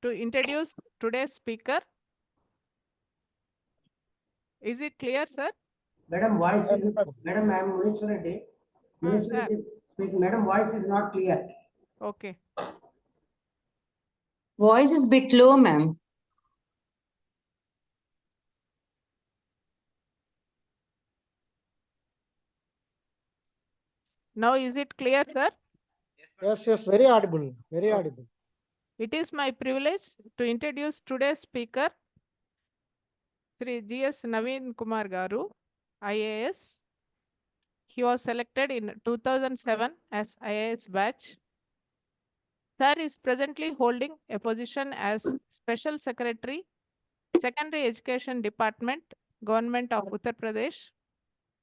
to introduce today's speaker. Is it clear, sir? Madam, voice is, Madam, I am Munishwar Reddy. Sir. Speaking. Madam, voice is not clear. Okay. Voice is bit low, ma'am. Now is it clear, sir? Yes, very audible, very audible. It is my privilege to introduce today's speaker, Sri S Naveen Kumar garu, IAS. He was selected in 2007 as IAS batch. Sir is presently holding a position as Special Secretary, Secondary Education Department, Government of Uttar Pradesh,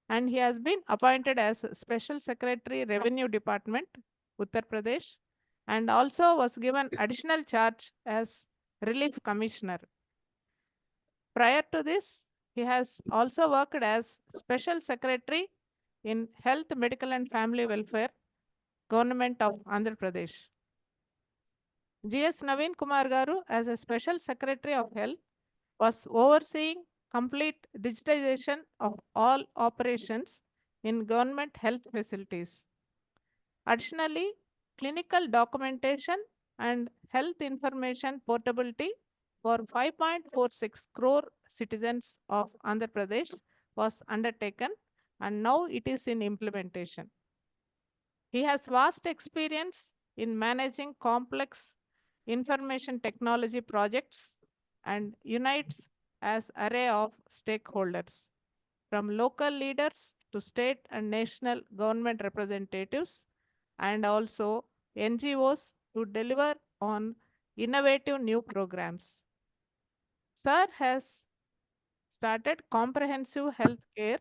and he has been appointed as Special Secretary, Revenue Department, Uttar Pradesh, and also was given additional charge as Relief Commissioner. Prior to this, he has also worked as Special Secretary in Health, Medical and Family Welfare, Government of Andhra Pradesh. GS Naveen Kumar garu, as a Special Secretary of Health, was overseeing complete digitization of all operations in government health facilities. Additionally, clinical documentation and health information portability for 5.46 crore citizens of Andhra Pradesh was undertaken, and now it is in implementation. He has vast experience in managing complex information technology projects and unites as array of stakeholders, from local leaders to state and national government representatives and also NGOs to deliver on innovative new programs. Sir has started comprehensive health care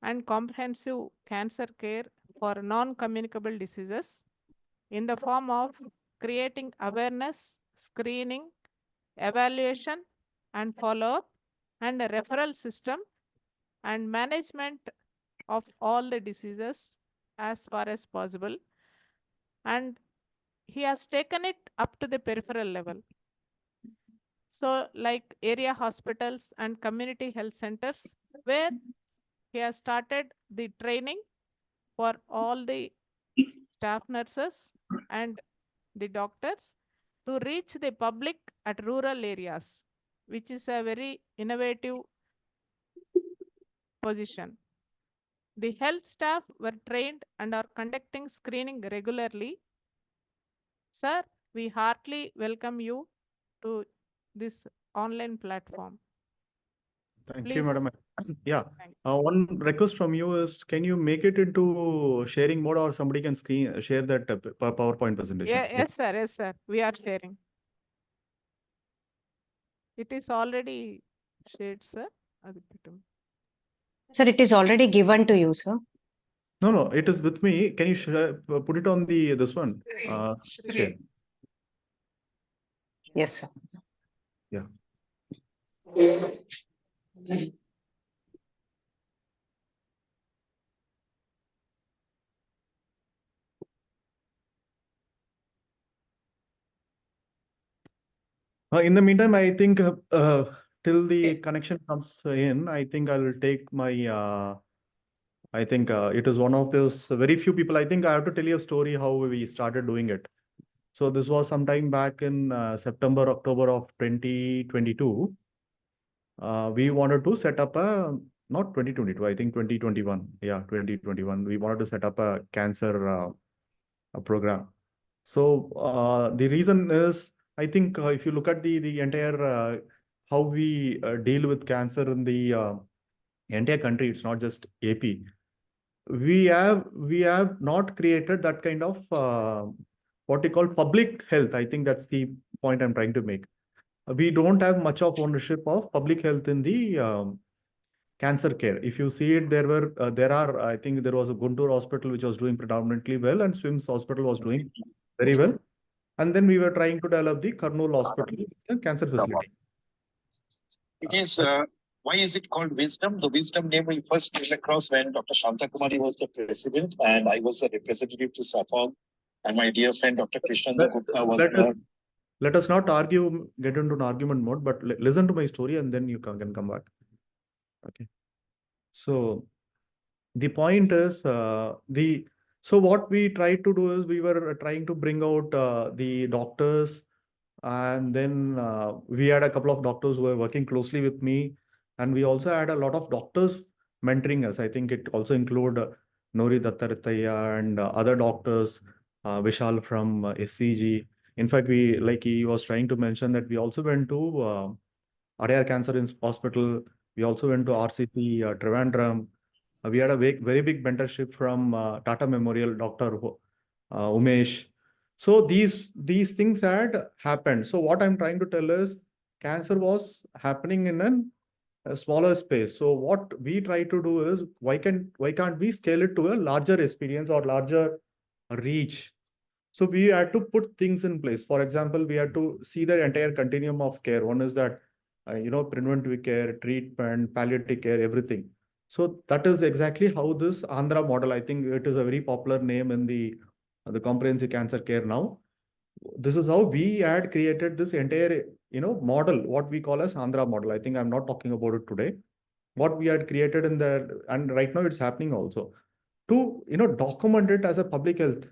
and comprehensive cancer care for non-communicable diseases in the form of creating awareness, screening, evaluation and follow-up, and a referral system and management of all the diseases as far as possible. And he has taken it up to the peripheral level. So like area hospitals and community health centers, where he has started the training for all the staff nurses and the doctors to reach the public at rural areas, which is a very innovative position. The health staff were trained and are conducting screening regularly. Sir, we heartily welcome you to this online platform. Thank Please. you, madam. Yeah. One request from you is, can you make it into sharing mode, or somebody can share that PowerPoint presentation? Yeah, yes, sir. Yes, sir. We are sharing. It is already shared, sir. Sir, it is already given to you, sir. No, it is with me. Can you put it on this one? Share. Yes, sir. Yeah. In the meantime, I think till the connection comes in, I think I'll take my. I think it is one of those very few people. I think I have to tell you a story how we started doing it. So this was sometime back in September, October of 2022. We wanted to set up not 2022, I think 2021. Yeah, 2021. We wanted to set up a cancer a program. So the reason is, I think if you look at the entire how we deal with cancer in the entire country, it's not just AP. We have not created that kind of what we call public health. I think that's the point I'm trying to make. We don't have much of ownership of public health in the cancer care. If you see it, I think there was a Guntur hospital which was doing predominantly well, and SWIMS hospital was doing very well. And then we were trying to develop the Kurnool hospital, a cancer facility. It is, why is it called Wisdom? The Wisdom name we first came across when Dr. Shanta Kumari was the president, and I was a representative to Suffolk, and my dear friend Dr. Krishnanda Gupta was there. let us not argue, get into an argument mode, but listen to my story and then you can come back. Okay. So the point is so what we tried to do is we were trying to bring out the doctors, and then we had a couple of doctors who were working closely with me, and we also had a lot of doctors mentoring us. I think it also include Nori Dattaritaya and other doctors, Vishal from SCG. In fact, like he was trying to mention that we also went to Adyar Cancer Hospital. We also went to RCC Trivandrum. We had a very big mentorship from Tata Memorial, Dr. Umesh. So these things had happened. So what I'm trying to tell is cancer was happening in a smaller space. So what we try to do is why can't we scale it to a larger experience or larger reach? So we had to put things in place. For example, we had to see the entire continuum of care. One is that preventive care, treatment, palliative care, everything. So that is exactly how this Andhra model, I think it is a very popular name in the comprehensive cancer care now. This is how we had created this entire, model, what we call as Andhra model. I think I'm not talking about it today. What we had created in the, and right now it's happening also, to, document it as a public health,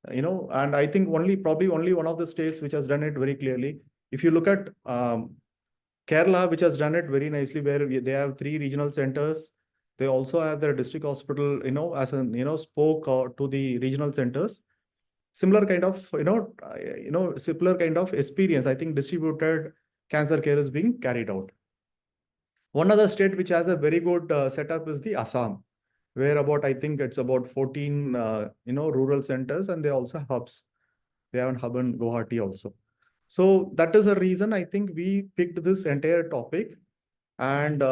and I think probably only one of the states which has done it very clearly. If you look at Kerala, which has done it very nicely, where they have 3 regional centers. They also have their district hospital, as an, spoke to the regional centers. Similar kind of, similar kind of experience. I think distributed cancer care is being carried out. One other state which has a very good setup is the Assam, where I think it's about 14, rural centers, and they also have hubs. They have a hub in Guwahati also. So that is a reason I think we picked this entire topic, and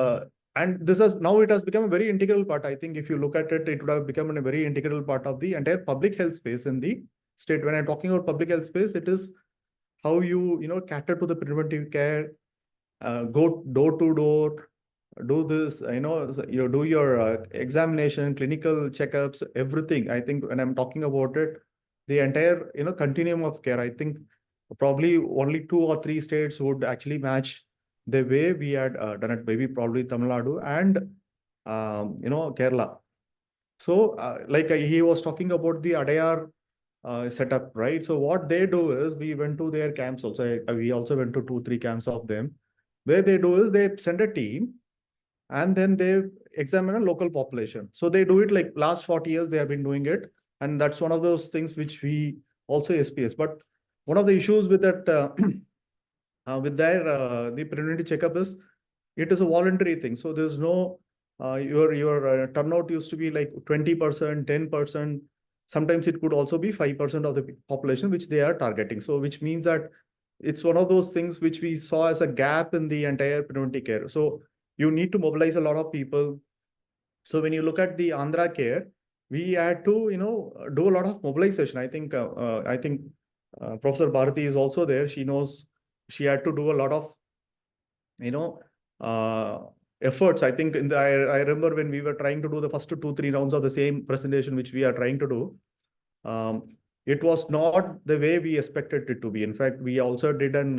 this has now it has become a very integral part. I think if you look at it, it would have become a very integral part of the entire public health space in the state. When I'm talking about public health space, it is how you cater to the preventive care, go door to door, do this, you do your examination, clinical checkups, everything. I think when I'm talking about it, the entire, continuum of care, I think probably only 2 or 3 states would actually match the way we had done it, maybe probably Tamil Nadu and, Kerala. So like he was talking about the Adyar setup, right? So what they do is we went to their camps also. We also went to 2, 3 camps of them. Where they do is they send a team and then they examine a local population. So they do it like last 40 years, they have been doing it. And that's one of those things which we also SPS. But one of the issues with that, with their, the preventive checkup is, it is a voluntary thing. So there's no, your turnout used to be like 20%, 10%. Sometimes it could also be 5% of the population, which they are targeting. So which means that it's one of those things which we saw as a gap in the entire preventive care. So you need to mobilize a lot of people. So when you look at the Andhra care, we had to, do a lot of mobilization. I think Professor Bharathi is also there. She knows she had to do a lot of, efforts. I think I remember when we were trying to do the first 2, 3 rounds of the same presentation, which we are trying to do. It was not the way we expected it to be. In fact, we also did an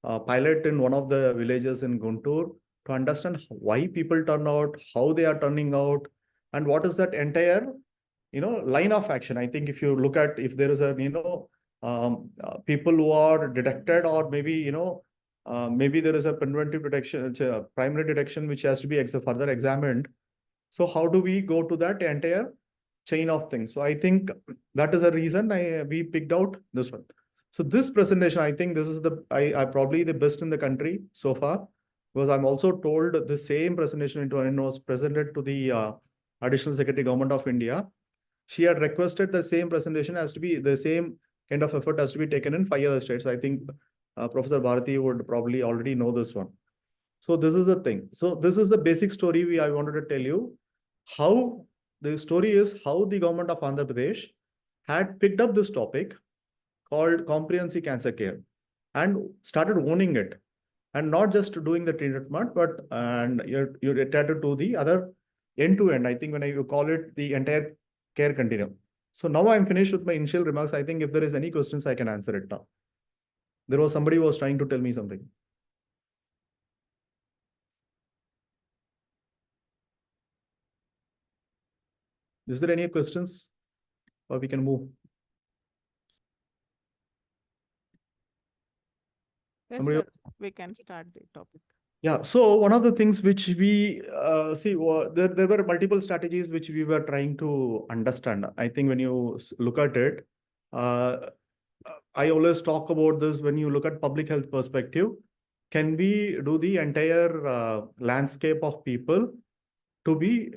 pilot in one of the villages in Guntur to understand why people turn out, how they are turning out, and what is that entire, line of action. I think if you look at, if there is a, people who are detected, or maybe, maybe there is a preventive detection, primary detection, which has to be further examined. So how do we go to that entire chain of things? So I think that is a reason we picked out this one. So this presentation, I think this is I probably the best in the country so far, because I'm also told the same presentation was presented to the Additional Secretary Government of India. She had requested the same presentation has to be, the same kind of effort has to be taken in 5 other states. I think Professor Bharathi would probably already know this one. So this is the thing. So this is the basic story I wanted to tell you. How the story is how the government of Andhra Pradesh had picked up this topic called comprehensive cancer care and started owning it, and not just doing the treatment, but you're attached to the other end to end. I think when you call it the entire care continuum. So now I'm finished with my initial remarks. I think if there is any questions, I can answer it now. There was somebody who was trying to tell me something. Is there any questions? Or we can move? Yes, Somebody- sir. We can start the topic. Yeah, so one of the things which we see, there were multiple strategies which we were trying to understand. I think when you look at it, I always talk about this when you look at public health perspective, can we do the entire landscape of people to be,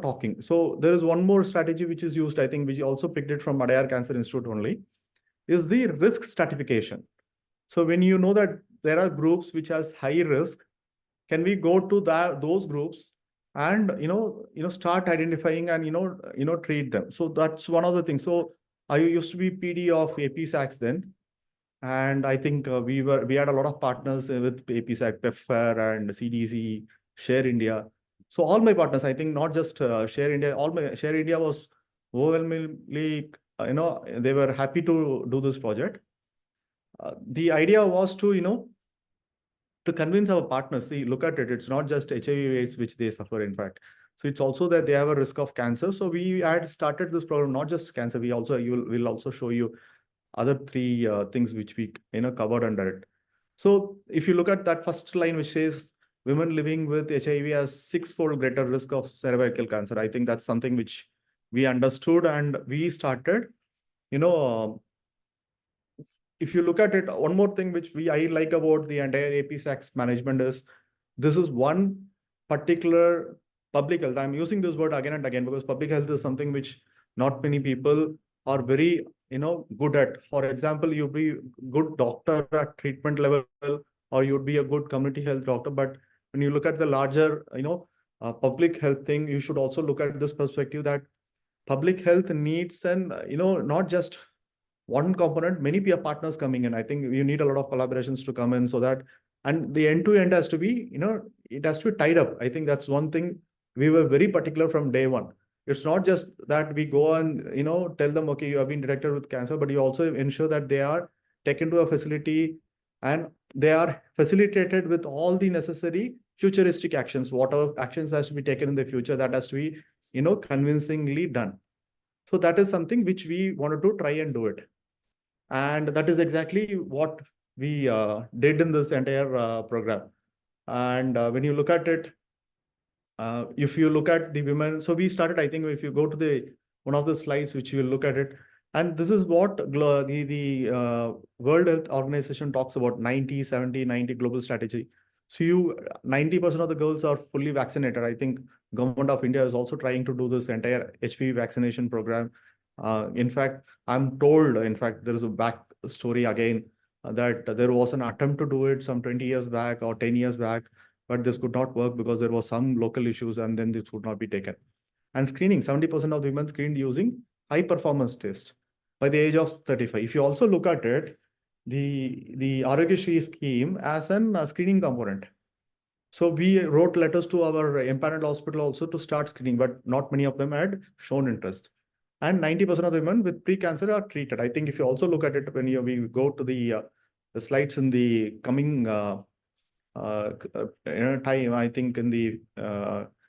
talking? So there is one more strategy which is used, I think, which also picked it from Adyar Cancer Institute only, is the risk stratification. So when you know that there are groups which has high risk, can we go to those groups and start identifying and treat them? So that's one of the things. So I used to be PD of APSACs then, and I think we had a lot of partners with APSAC, PEPFAR, and CDC, Share India. So all my partners, I think not just Share India, all my Share India was overwhelmingly, they were happy to do this project. The idea was to to convince our partners, see, look at it, it's not just HIV/AIDS which they suffer, in fact. So it's also that they have a risk of cancer. So we had started this program, not just cancer, we'll also show you other three things which we covered under it. So if you look at that first line which says women living with HIV has 6-fold greater risk of cervical cancer, I think that's something which we understood and we started, if you look at it, one more thing which I like about the entire APSAC's management is this is one particular public health. I'm using this word again and again because public health is something which not many people are very good at. For example, you'd be good doctor at treatment level, or you'd be a good community health doctor. But when you look at the larger public health thing, you should also look at this perspective that public health needs and not just one component, many peer partners coming in. I think you need a lot of collaborations to come in so that, and the end to end has to be, it has to be tied up. I think that's one thing we were very particular from day one. It's not just that we go and, tell them, okay, you have been detected with cancer, but you also ensure that they are taken to a facility and they are facilitated with all the necessary futuristic actions. Whatever actions has to be taken in the future, that has to be, convincingly done. So that is something which we wanted to try and do it. And that is exactly what we did in this entire program. And when you look at it, if you look at the women, so we started, I think if you go to the one of the slides, which you will look at it, and this is what the World Health Organization talks about 90, 70, 90 global strategy. So 90% of the girls are fully vaccinated. I think government of India is also trying to do this entire HPV vaccination program. In fact, I'm told, there is a back story again that there was an attempt to do it some 20 years back or 10 years back, but this could not work because there was some local issues and then this would not be taken. And screening, 70% of women screened using high performance test by the age of 35. If you also look at it, the Arogyasri scheme as a screening component. So we wrote letters to our empaneled hospital also to start screening, but not many of them had shown interest. And 90% of women with pre-cancer are treated. I think if you also look at it when we go to the slides in the coming time, I think in the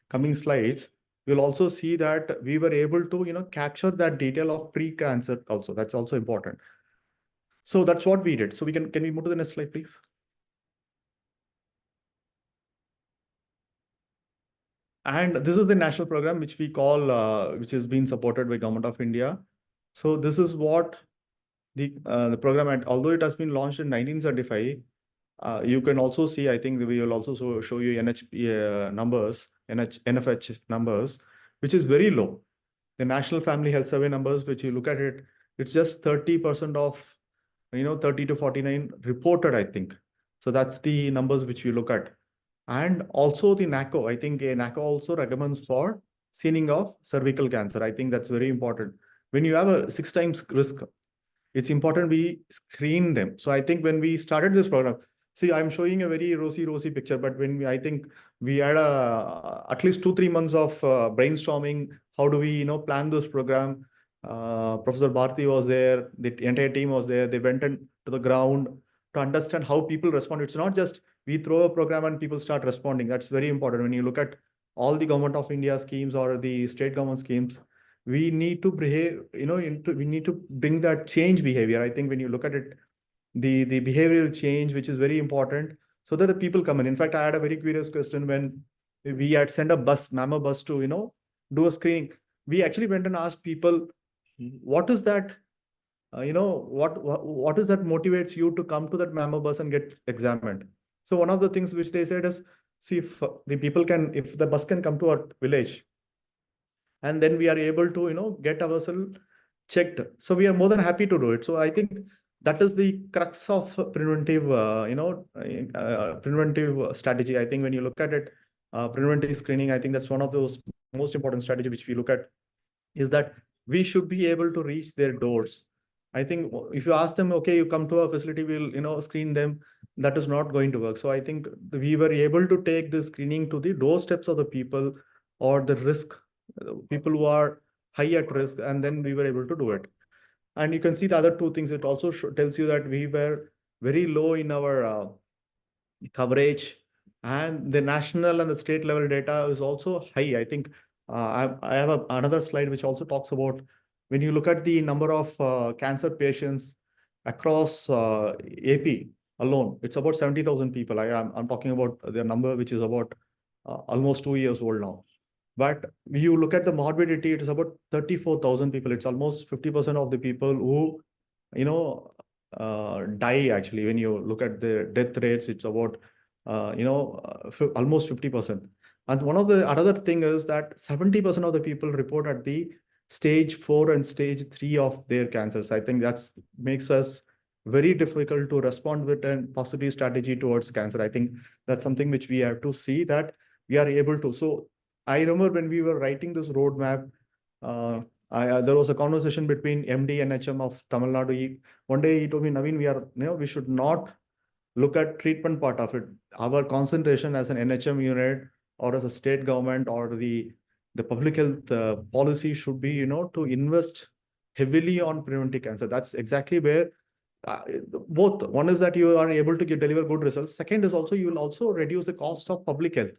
coming slides, you'll also see that we were able to capture that detail of pre-cancer also. That's also important. So that's what we did. So can we move to the next slide, please? And this is the national program which we call, which is being supported by Government of India. So this is what the program, and although it has been launched in 1975, you can also see, I think we will also show you NHP numbers, NFH numbers, which is very low. The National Family Health Survey numbers, which you look at it, it's just 30% of, 30 to 49 reported, I think. So that's the numbers which we look at. And also the NACO, I think NACO also recommends for screening of cervical cancer. I think that's very important. When you have a 6 times risk, it's important we screen them. So I think when we started this program, see, I'm showing a very rosy picture, but I think we had at least 2-3 months of brainstorming. How do we, plan this program? Professor Bharathi was there. The entire team was there. They went to the ground. to understand how people respond. It's not just we throw a program and people start responding. That's very important. When you look at all the government of India schemes or the state government schemes, we need to behave, we need to bring that change behavior. I think when you look at it, the behavioral change, which is very important, so that the people come in. In fact, I had a very curious question when we had sent a bus, mammo bus to, do a screening. We actually went and asked people, what is that, what is that motivates you to come to that mammo bus and get examined? So one of the things which they said is, see, if if the bus can come to our village, and then we are able to, get ourselves checked. So we are more than happy to do it. So I think that is the crux of preventive, preventive strategy. I think when you look at it, preventive screening, I think that's one of those most important strategy which we look at, is that we should be able to reach their doors. I think if you ask them, okay, you come to our facility, we'll, screen them, that is not going to work. So I think we were able to take the screening to the doorsteps of the people or the risk, people who are high at risk, and then we were able to do it. And you can see the other two things. It also tells you that we were very low in our coverage, and the national and the state level data is also high. I think I have another slide which also talks about when you look at the number of cancer patients across AP alone, it's about 70,000 people. I'm talking about the number which is about almost 2 years old now. But you look at the morbidity, it is about 34,000 people. It's almost 50% of the people who, die actually. When you look at the death rates, it's about, almost 50%. And one of the other thing is that 70% of the people report at the stage 4 and stage 3 of their cancers. I think that's makes us very difficult to respond with a positive strategy towards cancer. I think that's something which we have to see that we are able to. So I remember when we were writing this roadmap, there was a conversation between MD and HM of Tamil Nadu. One day he told me, Naveen, we should not look at treatment part of it. Our concentration as an NHM unit or as a state government or the public health policy should be, to invest heavily on preventing cancer. That's exactly where both. One is that you are able to deliver good results. Second is also you will also reduce the cost of public health.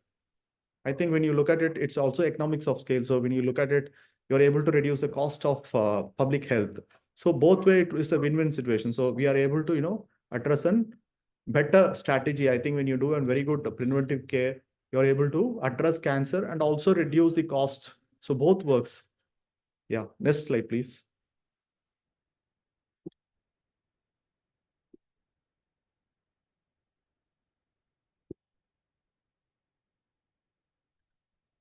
I think when you look at it, it's also economics of scale. So when you look at it, you're able to reduce the cost of public health. So both way it is a win-win situation. So we are able to, address a better strategy. I think when you do a very good preventive care, you're able to address cancer and also reduce the cost. So both works. Yeah, next slide, please.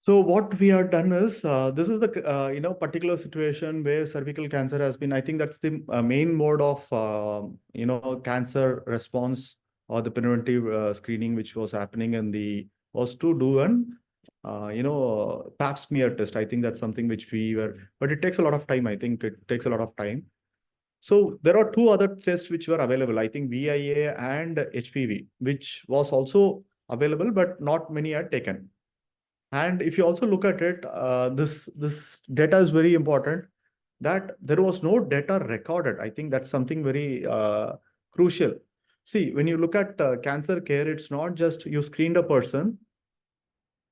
So what we have done is, this is the particular situation where cervical cancer has been. I think that's the main mode of cancer response or the preventive screening which was happening in was to do an pap smear test. I think that's something which we were, but it takes a lot of time. I think it takes a lot of time. So there are two other tests which were available. I think VIA and HPV, which was also available, but not many are taken. And if you also look at it, this data is very important, that there was no data recorded. I think that's something very crucial. See, when you look at cancer care, it's not just you screened a person,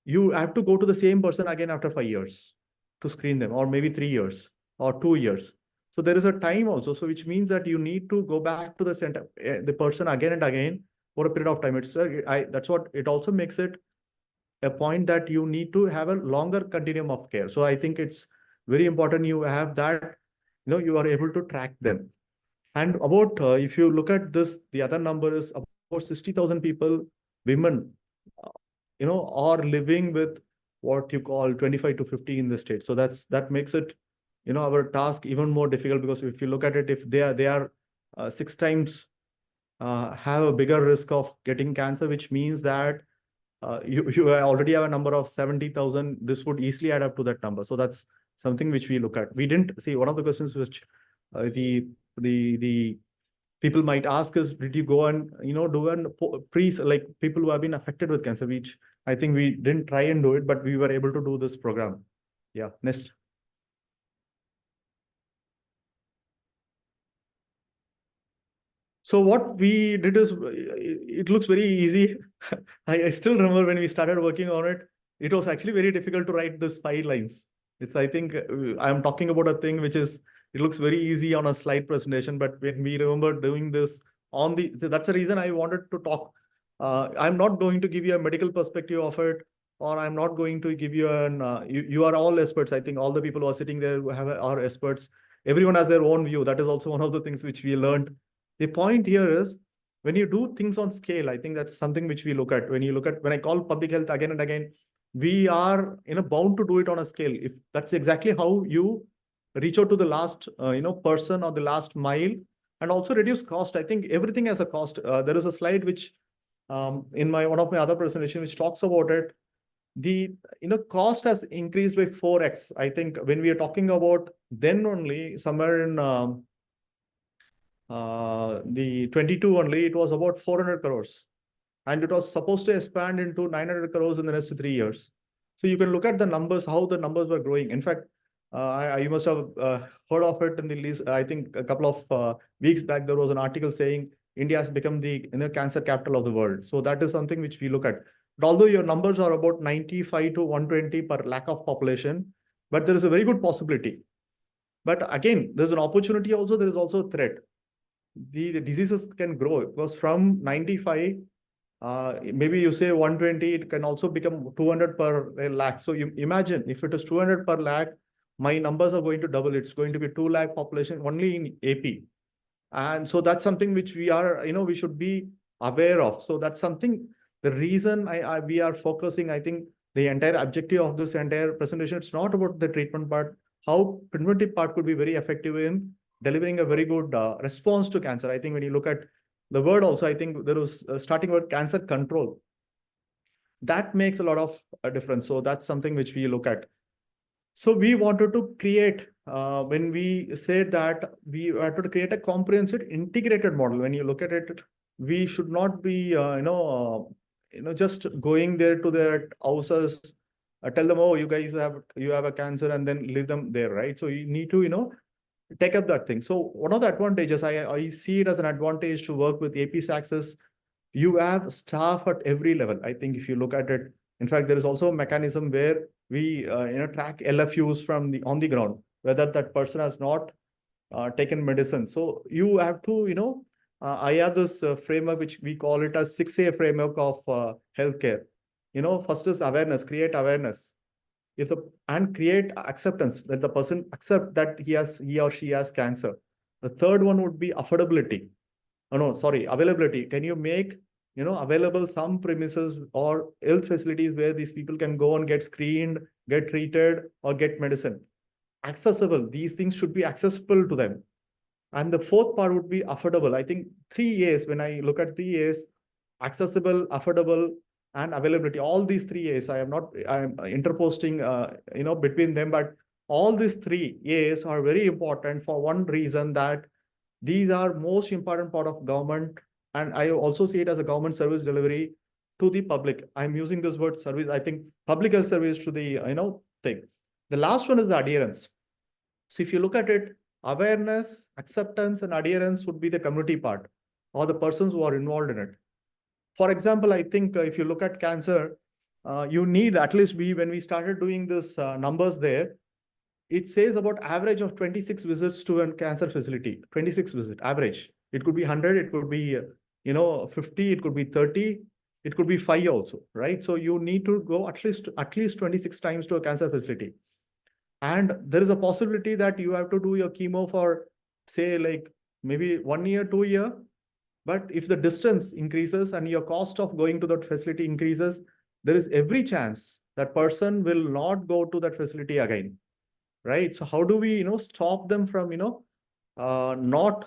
you have to go to the same person again after 5 years to screen them, or maybe 3 years or 2 years. So there is a time also, so which means that you need to go back to the center, the person again and again for a period of time. It's that's what it also makes it a point that you need to have a longer continuum of care. So I think it's very important you have that, you are able to track them. And about, if you look at this, the other number is about 60,000 people, women, are living with what you call 25 to 50 in the state. So that makes it, our task even more difficult, because if you look at it, if they are 6 times have a bigger risk of getting cancer, which means that you already have a number of 70,000. This would easily add up to that number. So that's something which we look at. We didn't see one of the questions which the people might ask is, did you go and do an like people who have been affected with cancer, which I think we didn't try and do it, but we were able to do this program. Yeah, next. So what we did is, it looks very easy. I still remember when we started working on it, it was actually very difficult to write this 5 lines. It's, I think, I'm talking about a thing which is, it looks very easy on a slide presentation, but when we remember doing this on the, that's the reason I wanted to talk. I'm not going to give you a medical perspective of it, or I'm not going to give you an, you are all experts. I think all the people who are sitting there who are experts. Everyone has their own view. That is also one of the things which we learned. The point here is, when you do things on scale, I think that's something which we look at. When you look at, when I call public health again and again, we are bound to do it on a scale. If that's exactly how you reach out to the last person or the last mile, and also reduce cost. I think everything has a cost. There is a slide which in one of my other presentations which talks about it. The cost has increased by 4x. I think when we are talking about then only somewhere in the 22 only, it was about 400 crores. And it was supposed to expand into 900 crores in the next 3 years. So you can look at the numbers, how the numbers were growing. In fact, you must have heard of it in the list. I think a couple of weeks back, there was an article saying India has become the cancer capital of the world. So that is something which we look at. But although your numbers are about 95 to 120 per lakh of population, but there is a very good possibility. But again, there's an opportunity also, there is also a threat. The diseases can grow, because from 95, maybe you say 120, it can also become 200 per lakh. So you imagine if it is 200 per lakh, my numbers are going to double. It's going to be 2 lakh population only in AP. And so that's something which we are, we should be aware of. So that's something, the reason we are focusing, I think the entire objective of this entire presentation, it's not about the treatment part, how preventive part could be very effective in delivering a very good response to cancer. I think when you look at the word also, I think there was starting with cancer control. That makes a lot of a difference. So that's something which we look at. So we wanted to create, when we said that we wanted to create a comprehensive integrated model. When you look at it, we should not be, just going there to their houses, tell them, oh, you guys have a cancer, and then leave them there, right? So you need to, take up that thing. So one of the advantages, I see it as an advantage to work with AP Access. You have staff at every level. I think if you look at it, in fact, there is also a mechanism where we track LFUs from on the ground, whether that person has not taken medicine. So you have to, I have this framework which we call it as 6A framework of healthcare. First is awareness, create awareness. And create acceptance, that the person accept that he or she has cancer. The third one would be affordability. Availability. Can you make available some premises or health facilities where these people can go and get screened, get treated, or get medicine? Accessible. These things should be accessible to them. And the fourth part would be affordable. I think 3 A's, when I look at 3 A's, accessible, affordable, and availability, all these 3 A's, I'm interposting, between them, but all these 3 A's are very important for one reason, that these are most important part of government. And I also see it as a government service delivery to the public. I'm using this word service. I think public health service to the, thing. The last one is the adherence. So if you look at it, awareness, acceptance, and adherence would be the community part, or the persons who are involved in it. For example, I think if you look at cancer, you need, at least when we started doing this numbers there, it says about average of 26 visits to a cancer facility, 26 visit average. It could be 100, it could be 50, it could be 30, it could be 5 also, right? So you need to go at least 26 times to a cancer facility. And there is a possibility that you have to do your chemo for, say, like maybe 1 year, 2 year. But if the distance increases and your cost of going to that facility increases, there is every chance that person will not go to that facility again, right? So how do we, stop them from, not,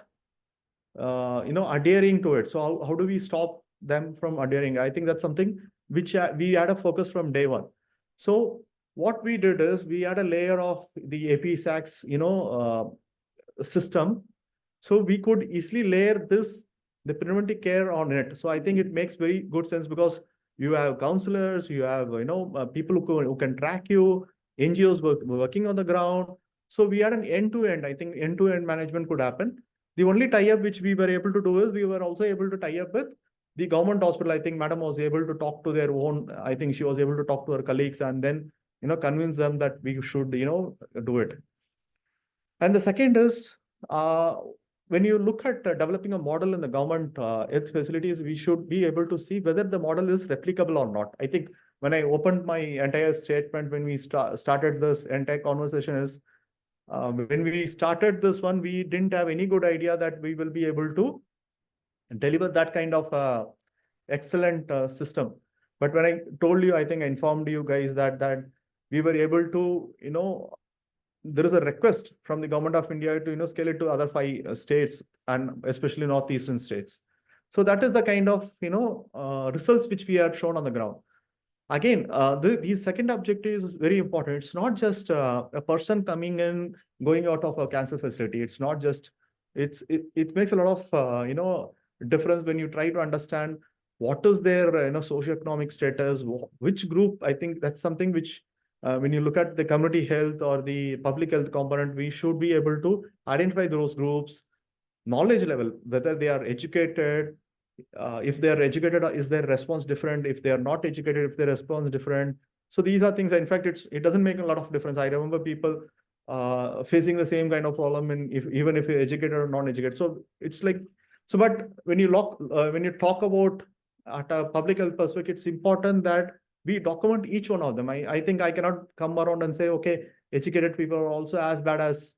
adhering to it? So how do we stop them from adhering? I think that's something which we had a focus from day one. So what we did is we had a layer of the AP SACS, system. So we could easily layer the preventive care on it. So I think it makes very good sense, because you have counselors, you have people who can track you, NGOs working on the ground. So we had an end-to-end. I think end-to-end management could happen. The only tie-up which we were able to do is we were also able to tie up with the government hospital. I think madam was able to talk to their own, I think she was able to talk to her colleagues and then, convince them that we should, do it. And the second is, when you look at developing a model in the government health facilities, we should be able to see whether the model is replicable or not. I think when I opened my entire statement, when we started this entire conversation is, when we started this one, we didn't have any good idea that we will be able to deliver that kind of excellent system. But when I told you, I think I informed you guys that we were able to, there is a request from the government of India to, scale it to other 5 states and especially northeastern states. So that is the kind of, results which we have shown on the ground. Again, the second objective is very important. It's not just a person coming in, going out of a cancer facility. It's not just, it makes a lot of, difference when you try to understand what is their, socioeconomic status, which group. I think that's something which, when you look at the community health or the public health component, we should be able to identify those groups, knowledge level, whether they are educated, if they are educated, is their response different? If they are not educated, if their response different? So these are things, in fact, it doesn't make a lot of difference. I remember people facing the same kind of problem even if you're educated or non-educated. So it's like, so but when you talk about at a public health perspective, it's important that we document each one of them. I think I cannot come around and say, okay, educated people are also as bad as,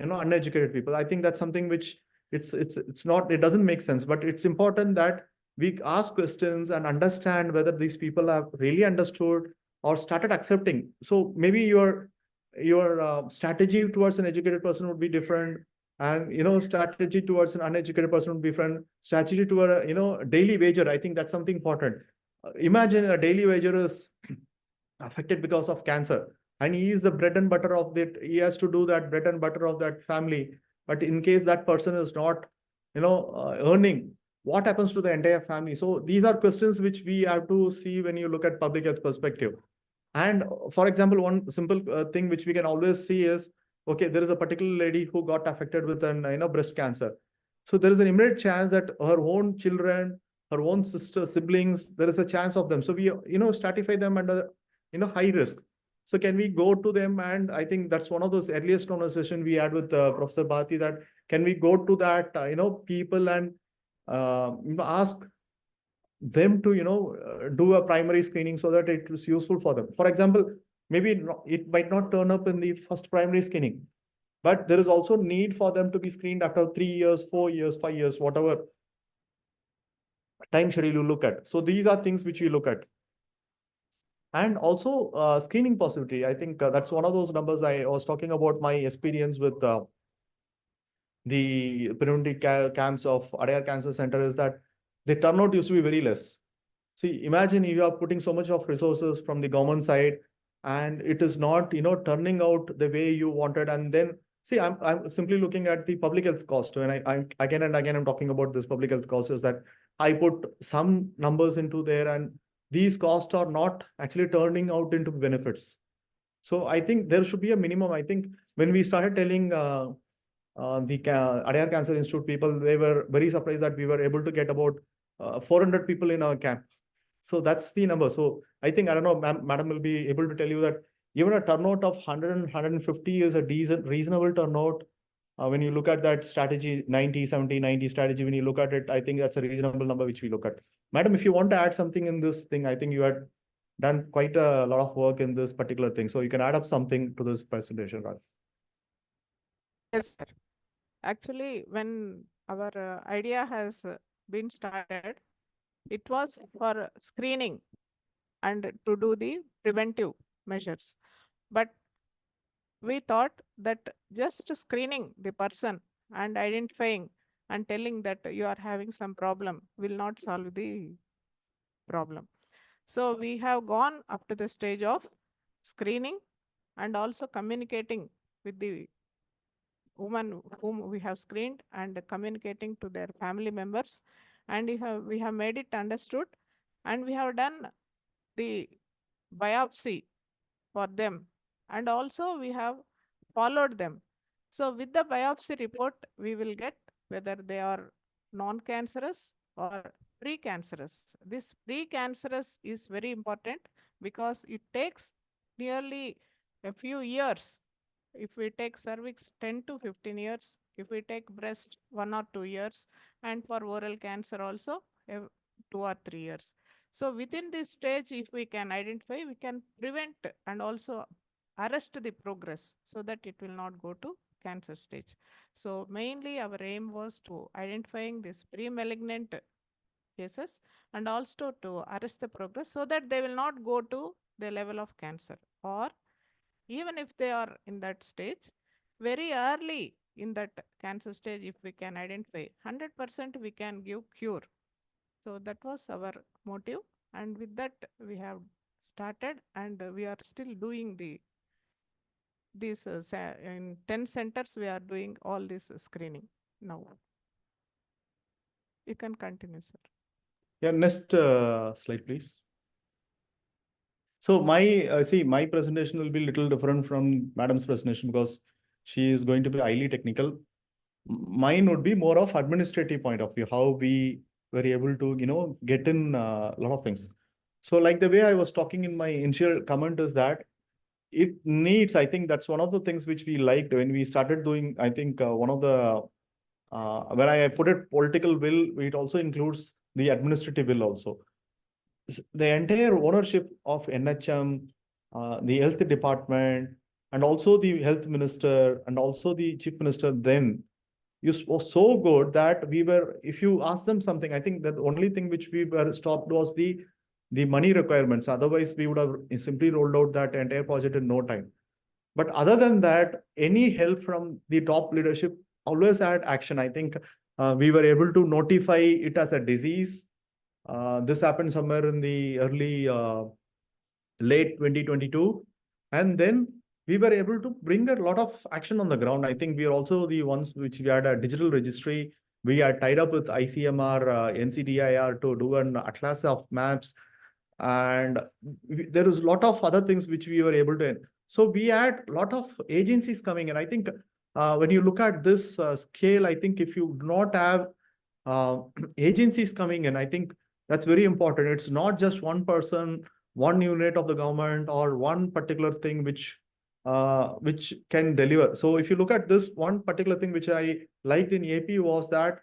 uneducated people. I think that's something which it's not, it doesn't make sense, but it's important that we ask questions and understand whether these people have really understood or started accepting. So maybe your strategy towards an educated person would be different, and strategy towards an uneducated person would be different. Strategy toward a daily wager, I think that's something important. Imagine a daily wager is affected because of cancer, and he is the bread and butter of that. He has to do that bread and butter of that family. But in case that person is not, earning, what happens to the entire family? So these are questions which we have to see when you look at public health perspective. And for example, one simple thing which we can always see is, okay, there is a particular lady who got affected with an, breast cancer. So there is an immediate chance that her own children, her own sister, siblings, there is a chance of them. So we, stratify them under, high risk. So can we go to them? And I think that's one of those earliest conversation we had with Professor Bharathi, that can we go to that, people and ask them to, do a primary screening so that it is useful for them. For example, maybe it might not turn up in the first primary screening, but there is also need for them to be screened after 3 years, 4 years, 5 years, whatever time schedule you look at. So these are things which we look at. And also screening possibility. I think that's one of those numbers. I was talking about my experience with the preventive camps of Adyar Cancer Center, is that the turnout used to be very less. See, imagine you are putting so much of resources from the government side, and it is not, turning out the way you wanted. And then, see, I'm simply looking at the public health cost. When I'm again and again, I'm talking about this public health cost, is that I put some numbers into there, and these costs are not actually turning out into benefits. So I think there should be a minimum. I think when we started telling the Adyar Cancer Institute people, they were very surprised that we were able to get about 400 people in our camp. So that's the number. So I think, I don't know, madam will be able to tell you that even a turnout of 100 and 150 is a decent, reasonable turnout. When you look at that strategy, 90, 70, 90 strategy, when you look at it, I think that's a reasonable number which we look at. Madam, if you want to add something in this thing, I think you had done quite a lot of work in this particular thing. So you can add up something to this presentation, Raj. Yes, sir. Actually, when our idea has been started, it was for screening and to do the preventive measures. But we thought that just screening the person and identifying and telling that you are having some problem will not solve the problem. So we have gone up to the stage of screening and also communicating with the women whom we have screened and communicating to their family members. And we have made it understood, and we have done the biopsy for them, and also we have followed them. So with the biopsy report, we will get whether they are non-cancerous or precancerous. This precancerous is very important because it takes nearly a few years. If we take cervix, 10 to 15 years. If we take breast, 1 or 2 years. And for oral cancer also, 2 or 3 years. So within this stage, if we can identify, we can prevent and also arrest the progress so that it will not go to cancer stage. So mainly our aim was to identifying this pre-malignant cases and also to arrest the progress so that they will not go to the level of cancer, or even if they are in that stage, very early in that cancer stage, if we can identify 100%, we can give cure. So that was our motive, and with that we have started, and we are still doing these in 10 centers we are doing all this screening now. You can continue, sir. Yeah, next slide, please. So my presentation will be a little different from Madam's presentation because she is going to be highly technical. Mine would be more of administrative point of view, how we were able to, get in a lot of things. So like the way I was talking in my initial comment is that it needs, I think that's one of the things which we liked when we started doing, I think one of the, when I put it political will, it also includes the administrative will also. The entire ownership of NHM, the health department, and also the health minister, and also the chief minister then was so good that we were, if you ask them something, I think that the only thing which we were stopped was the money requirements. Otherwise, we would have simply rolled out that entire project in no time. But other than that, any help from the top leadership always had action. I think we were able to notify it as a disease. This happened somewhere in the early, late 2022. And then we were able to bring a lot of action on the ground. I think we are also the ones which we had a digital registry. We are tied up with ICMR, NCDIR to do an atlas of maps. And there is a lot of other things which we were able to. So we had a lot of agencies coming in. I think when you look at this scale, I think if you do not have agencies coming in, I think that's very important. It's not just one person, one unit of the government, or one particular thing which can deliver. So if you look at this one particular thing which I liked in AP was that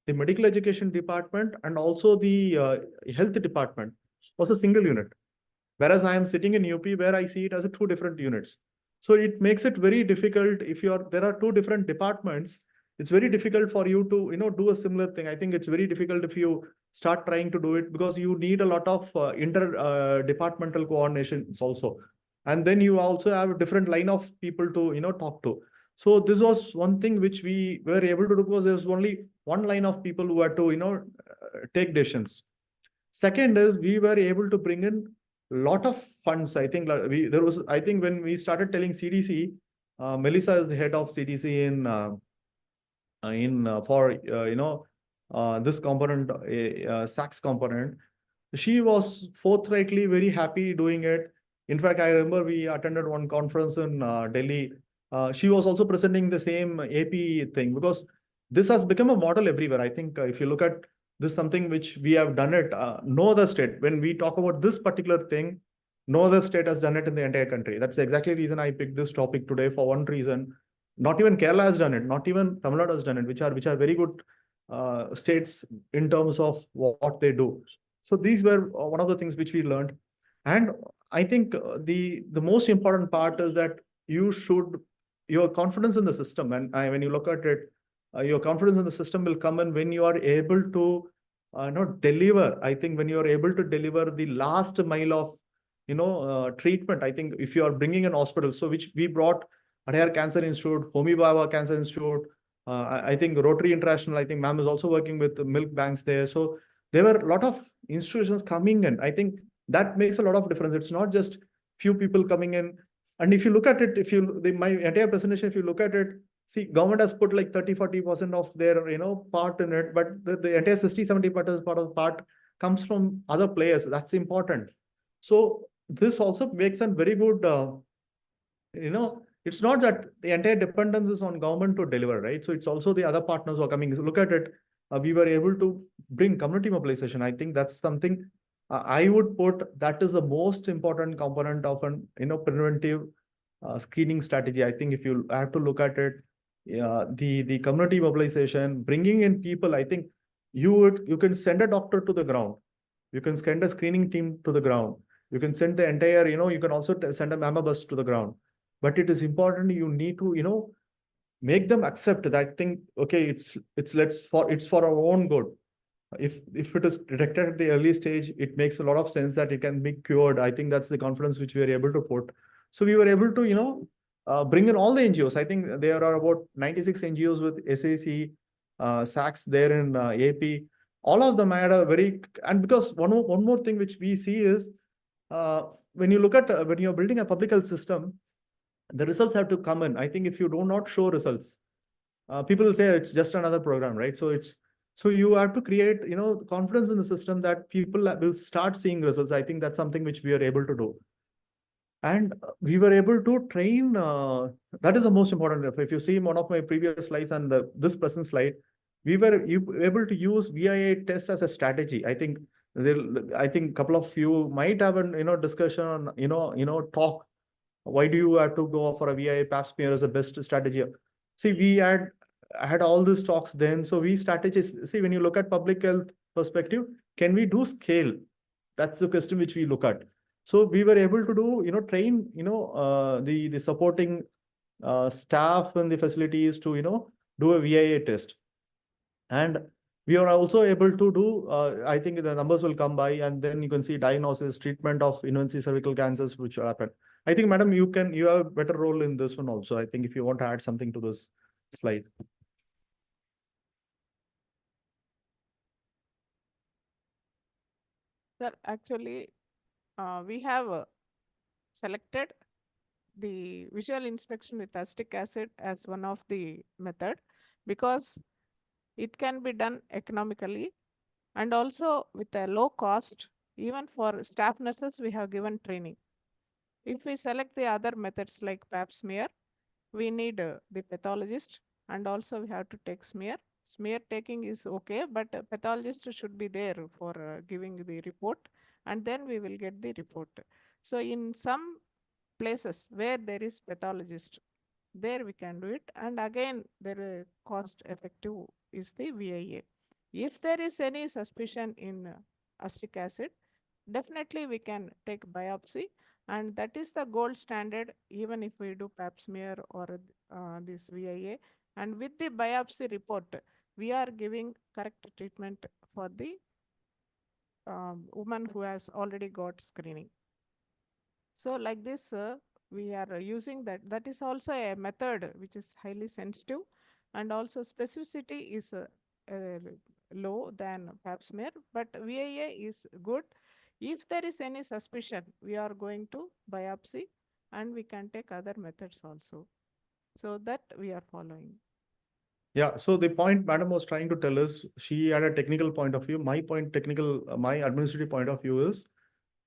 the medical education department and also the health department was a single unit. Whereas I am sitting in UP where I see it as two different units. So it makes it very difficult if there are two different departments. It's very difficult for you to do a similar thing. I think it's very difficult if you start trying to do it because you need a lot of inter-departmental coordinations also. And then you also have a different line of people to talk to. So this was one thing which we were able to do because there was only one line of people who had to take decisions. Second is we were able to bring in a lot of funds. I think I think when we started telling CDC, Melissa is the head of CDC for this component, SACS component. She was forthrightly very happy doing it. In fact, I remember we attended one conference in Delhi. She was also presenting the same AP thing because this has become a model everywhere. I think if you look at this, something which we have done it, no other state, when we talk about this particular thing, no other state has done it in the entire country. That's exactly the reason I picked this topic today for one reason. Not even Kerala has done it, not even Tamil Nadu has done it, which are very good states in terms of what they do. So these were one of the things which we learned. And I think the most important part is that your confidence in the system, and when you look at it, your confidence in the system will come in when you are able to deliver. I think when you are able to deliver the last mile of treatment. I think if you are bringing an hospital, so which we brought Adhar Cancer Institute, Homi Baba Cancer Institute, I think Rotary International, I think ma'am is also working with the milk banks there. So there were a lot of institutions coming in. I think that makes a lot of difference. It's not just few people coming in. And if you look at it, my entire presentation, if you look at it, see, government has put like 30-40% of their part in it, but the entire 60-70% part comes from other players. That's important. So this also makes a very good it's not that the entire dependence is on government to deliver, right? So it's also the other partners who are coming. So look at it. We were able to bring community mobilization. I think that's something I would put that is the most important component of an preventive screening strategy. I think if you have to look at it, the community mobilization, bringing in people. I think you can send a doctor to the ground, you can send a screening team to the ground, you can send the entire, you can also send a mama bus to the ground. But it is important you need to make them accept that thing. Okay, it's for our own good. If it is detected at the early stage, it makes a lot of sense that it can be cured. I think that's the confidence which we were able to put. So we were able to bring in all the NGOs. I think there are about 96 NGOs with SAC, SACs there in AP. All of them had a very, and because one more thing which we see is when you look at when you're building a public health system, the results have to come in. I think if you do not show results, people will say it's just another program, right? So you have to create confidence in the system that people will start seeing results. I think that's something which we are able to do. And we were able to train, that is the most important. If you see one of my previous slides and this present slide, we were able to use VIA tests as a strategy. I think a couple of you might have an discussion on talk. Why do you have to go for a VIA pap smear as a best strategy? See, we had all these talks then. So we strategize. See, when you look at public health perspective, can we do scale? That's the question which we look at. So we were able to do, train, the supporting staff and the facilities to, do a VIA test. And we are also able to do, I think the numbers will come by, and then you can see diagnosis, treatment of invasive cervical cancers, which will happen. I think, madam, you have a better role in this one also. I think if you want to add something to this slide. Sir, actually, we have selected the visual inspection with acetic acid as one of the method because it can be done economically and also with a low cost. Even for staff nurses, we have given training. If we select the other methods like pap smear, we need the pathologist and also we have to take smear. Smear taking is okay, but pathologist should be there for giving the report, and then we will get the report. So in some places where there is pathologist, there we can do it, and again there cost effective is the VIA. If there is any suspicion in acetic acid, definitely we can take biopsy, and that is the gold standard even if we do pap smear or this VIA. And with the biopsy report, we are giving correct treatment for the woman who has already got screening. So like this, we are using that. That is also a method which is highly sensitive, and also specificity is low than pap smear, but VIA is good. If there is any suspicion, we are going to biopsy, and we can take other methods also. So that we are following. Yeah, so the point madam was trying to tell us, she had a technical point of view. My administrative point of view is,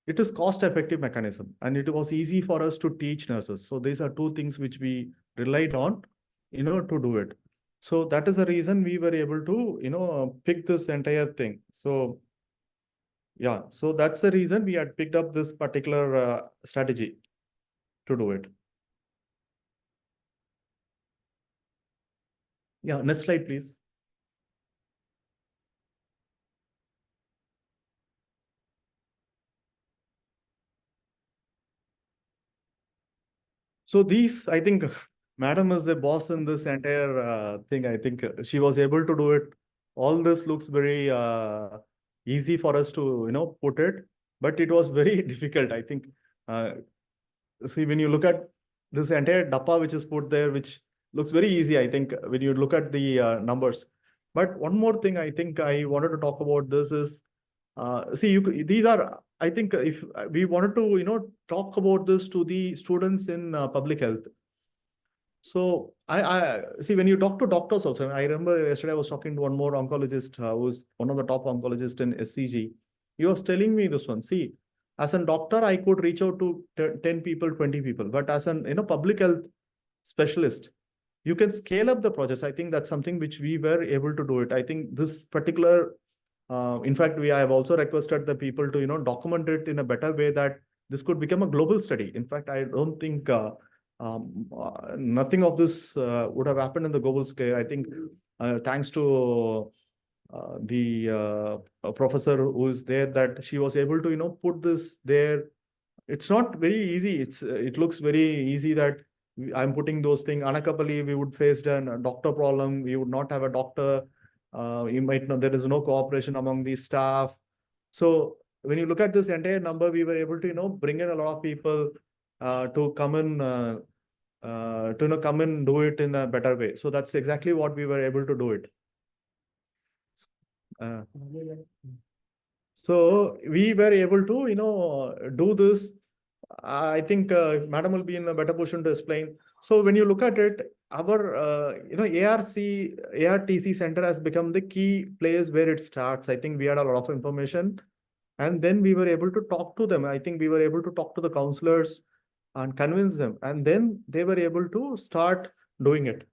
it is cost-effective mechanism, and it was easy for us to teach nurses. So these are two things which we relied on, to do it. So that is the reason we were able to, pick this entire thing. So yeah, so that's the reason we had picked up this particular strategy to do it. Yeah, next slide, please. So these, I think, madam is the boss in this entire thing. I think she was able to do it. All this looks very easy for us to, put it, but it was very difficult. I think, see, when you look at this entire DAPA, which is put there, which looks very easy, I think, when you look at the numbers. But one more thing I think I wanted to talk about this is, see, these are, I think if we wanted to, talk about this to the students in public health. So I see, when you talk to doctors also, I remember yesterday I was talking to one more oncologist who's one of the top oncologists in SCG. He was telling me this one. See, as a doctor, I could reach out to 10 people, 20 people, but as an public health, specialist, you can scale up the projects. I think that's something which we were able to do it. I think this particular, in fact, I have also requested the people to, document it in a better way that this could become a global study. In fact, I don't think nothing of this would have happened in the global scale. I think thanks to the professor who is there, that she was able to, put this there. It's not very easy. It looks very easy that I'm putting those things. Anakapali, we would face a doctor problem. We would not have a doctor. You might know there is no cooperation among the staff. So when you look at this entire number, we were able to, bring in a lot of people to come in, come and do it in a better way. So that's exactly what we were able to do it. So we were able to, do this. I think Madam will be in a better position to explain. So when you look at it, our ARTC center has become the key place where it starts. I think we had a lot of information, and then we were able to talk to them. I think we were able to talk to the counselors and convince them, and then they were able to start doing it.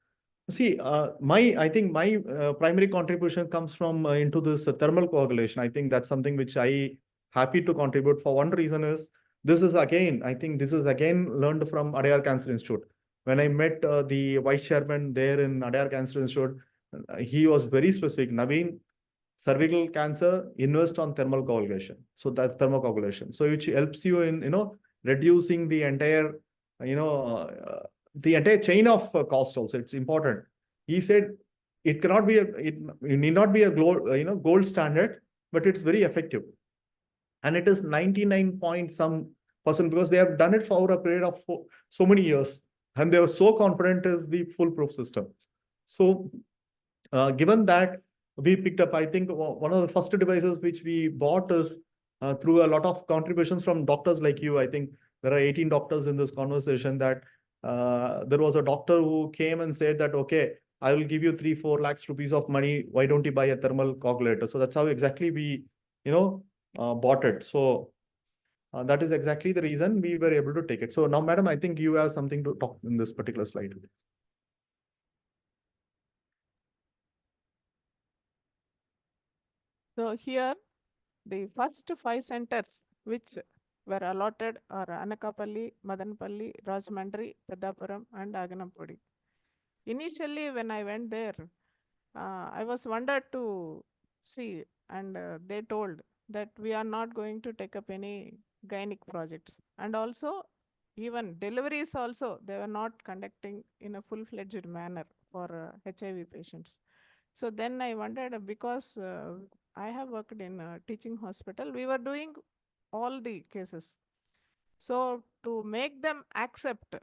See, I think my primary contribution comes from into this thermal coagulation. I think that's something which I happy to contribute. For one reason is, I think this is again learned from Adyar Cancer Institute. When I met the vice chairman there in Adyar Cancer Institute, he was very specific. Naveen, cervical cancer, invest on thermal coagulation. So that's thermocoagulation. So which helps you in, reducing the entire, the entire chain of cost also. It's important. He said it cannot be it need not be a gold standard, but it's very effective. And it is 99 point some percent, because they have done it for a period of so many years. And they were so confident is the foolproof system. So given that, we picked up, I think one of the first devices which we bought is through a lot of contributions from doctors like you. I think there are 18 doctors in this conversation, that there was a doctor who came and said that, okay, I will give you 3-4 lakhs rupees of money. Why don't you buy a thermal coagulator? So that's how exactly we, bought it. So that is exactly the reason we were able to take it. So now, madam, I think you have something to talk in this particular slide. So here, the first 5 centers which were allotted are Anakapalli, Madanpalli, Rajamandri, Pedapuram, and Aganampudi. Initially, when I went there, I was wondered to see, and they told that we are not going to take up any gynec projects. And also, even deliveries also, they were not conducting in a full-fledged manner for HIV patients. So then I wondered, because I have worked in a teaching hospital, we were doing all the cases. So to make them accept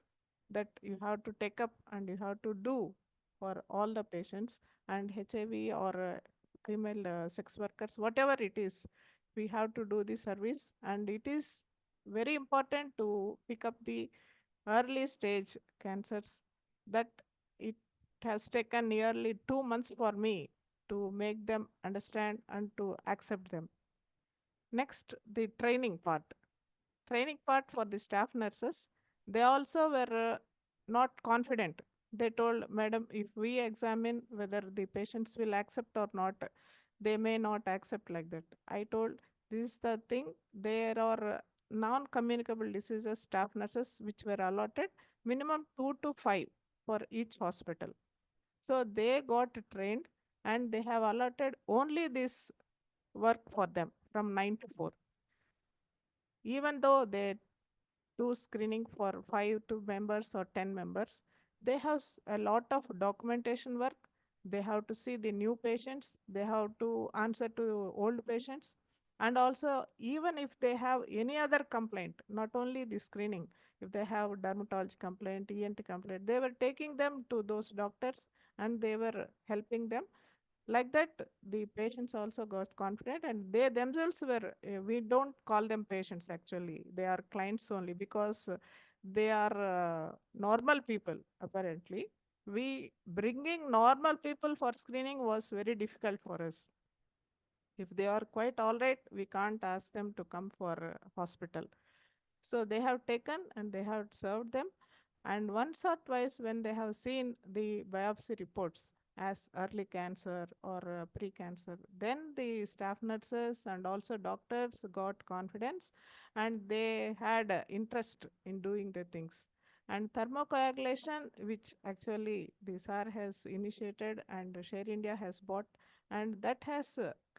that you have to take up and you have to do for all the patients, and HIV or female sex workers, whatever it is, we have to do the service. And it is very important to pick up the early stage cancers, that it has taken nearly 2 months for me to make them understand and to accept them. Next, the training part. Training part for the staff nurses, they also were not confident. They told, Madam, if we examine whether the patients will accept or not, they may not accept like that. I told, this is the thing. There are non-communicable diseases staff nurses which were allotted, minimum 2 to 5 for each hospital. So they got trained, and they have allotted only this work for them from 9 to 4. Even though they do screening for 5 to members or 10 members, they have a lot of documentation work. They have to see the new patients, they have to answer to old patients, and also, even if they have any other complaint, not only the screening, if they have dermatology complaint, ENT complaint, they were taking them to those doctors and they were helping them. Like that, the patients also got confident, and they themselves were, we don't call them patients actually, they are clients only, because they are normal people apparently. We bringing normal people for screening was very difficult for us. If they are quite all right, we can't ask them to come for hospital. So they have taken and they have served them. And once or twice, when they have seen the biopsy reports as early cancer or pre-cancer, then the staff nurses and also doctors got confidence and they had interest in doing the things. And thermocoagulation, which actually the SAR has initiated and Share India has bought, and that has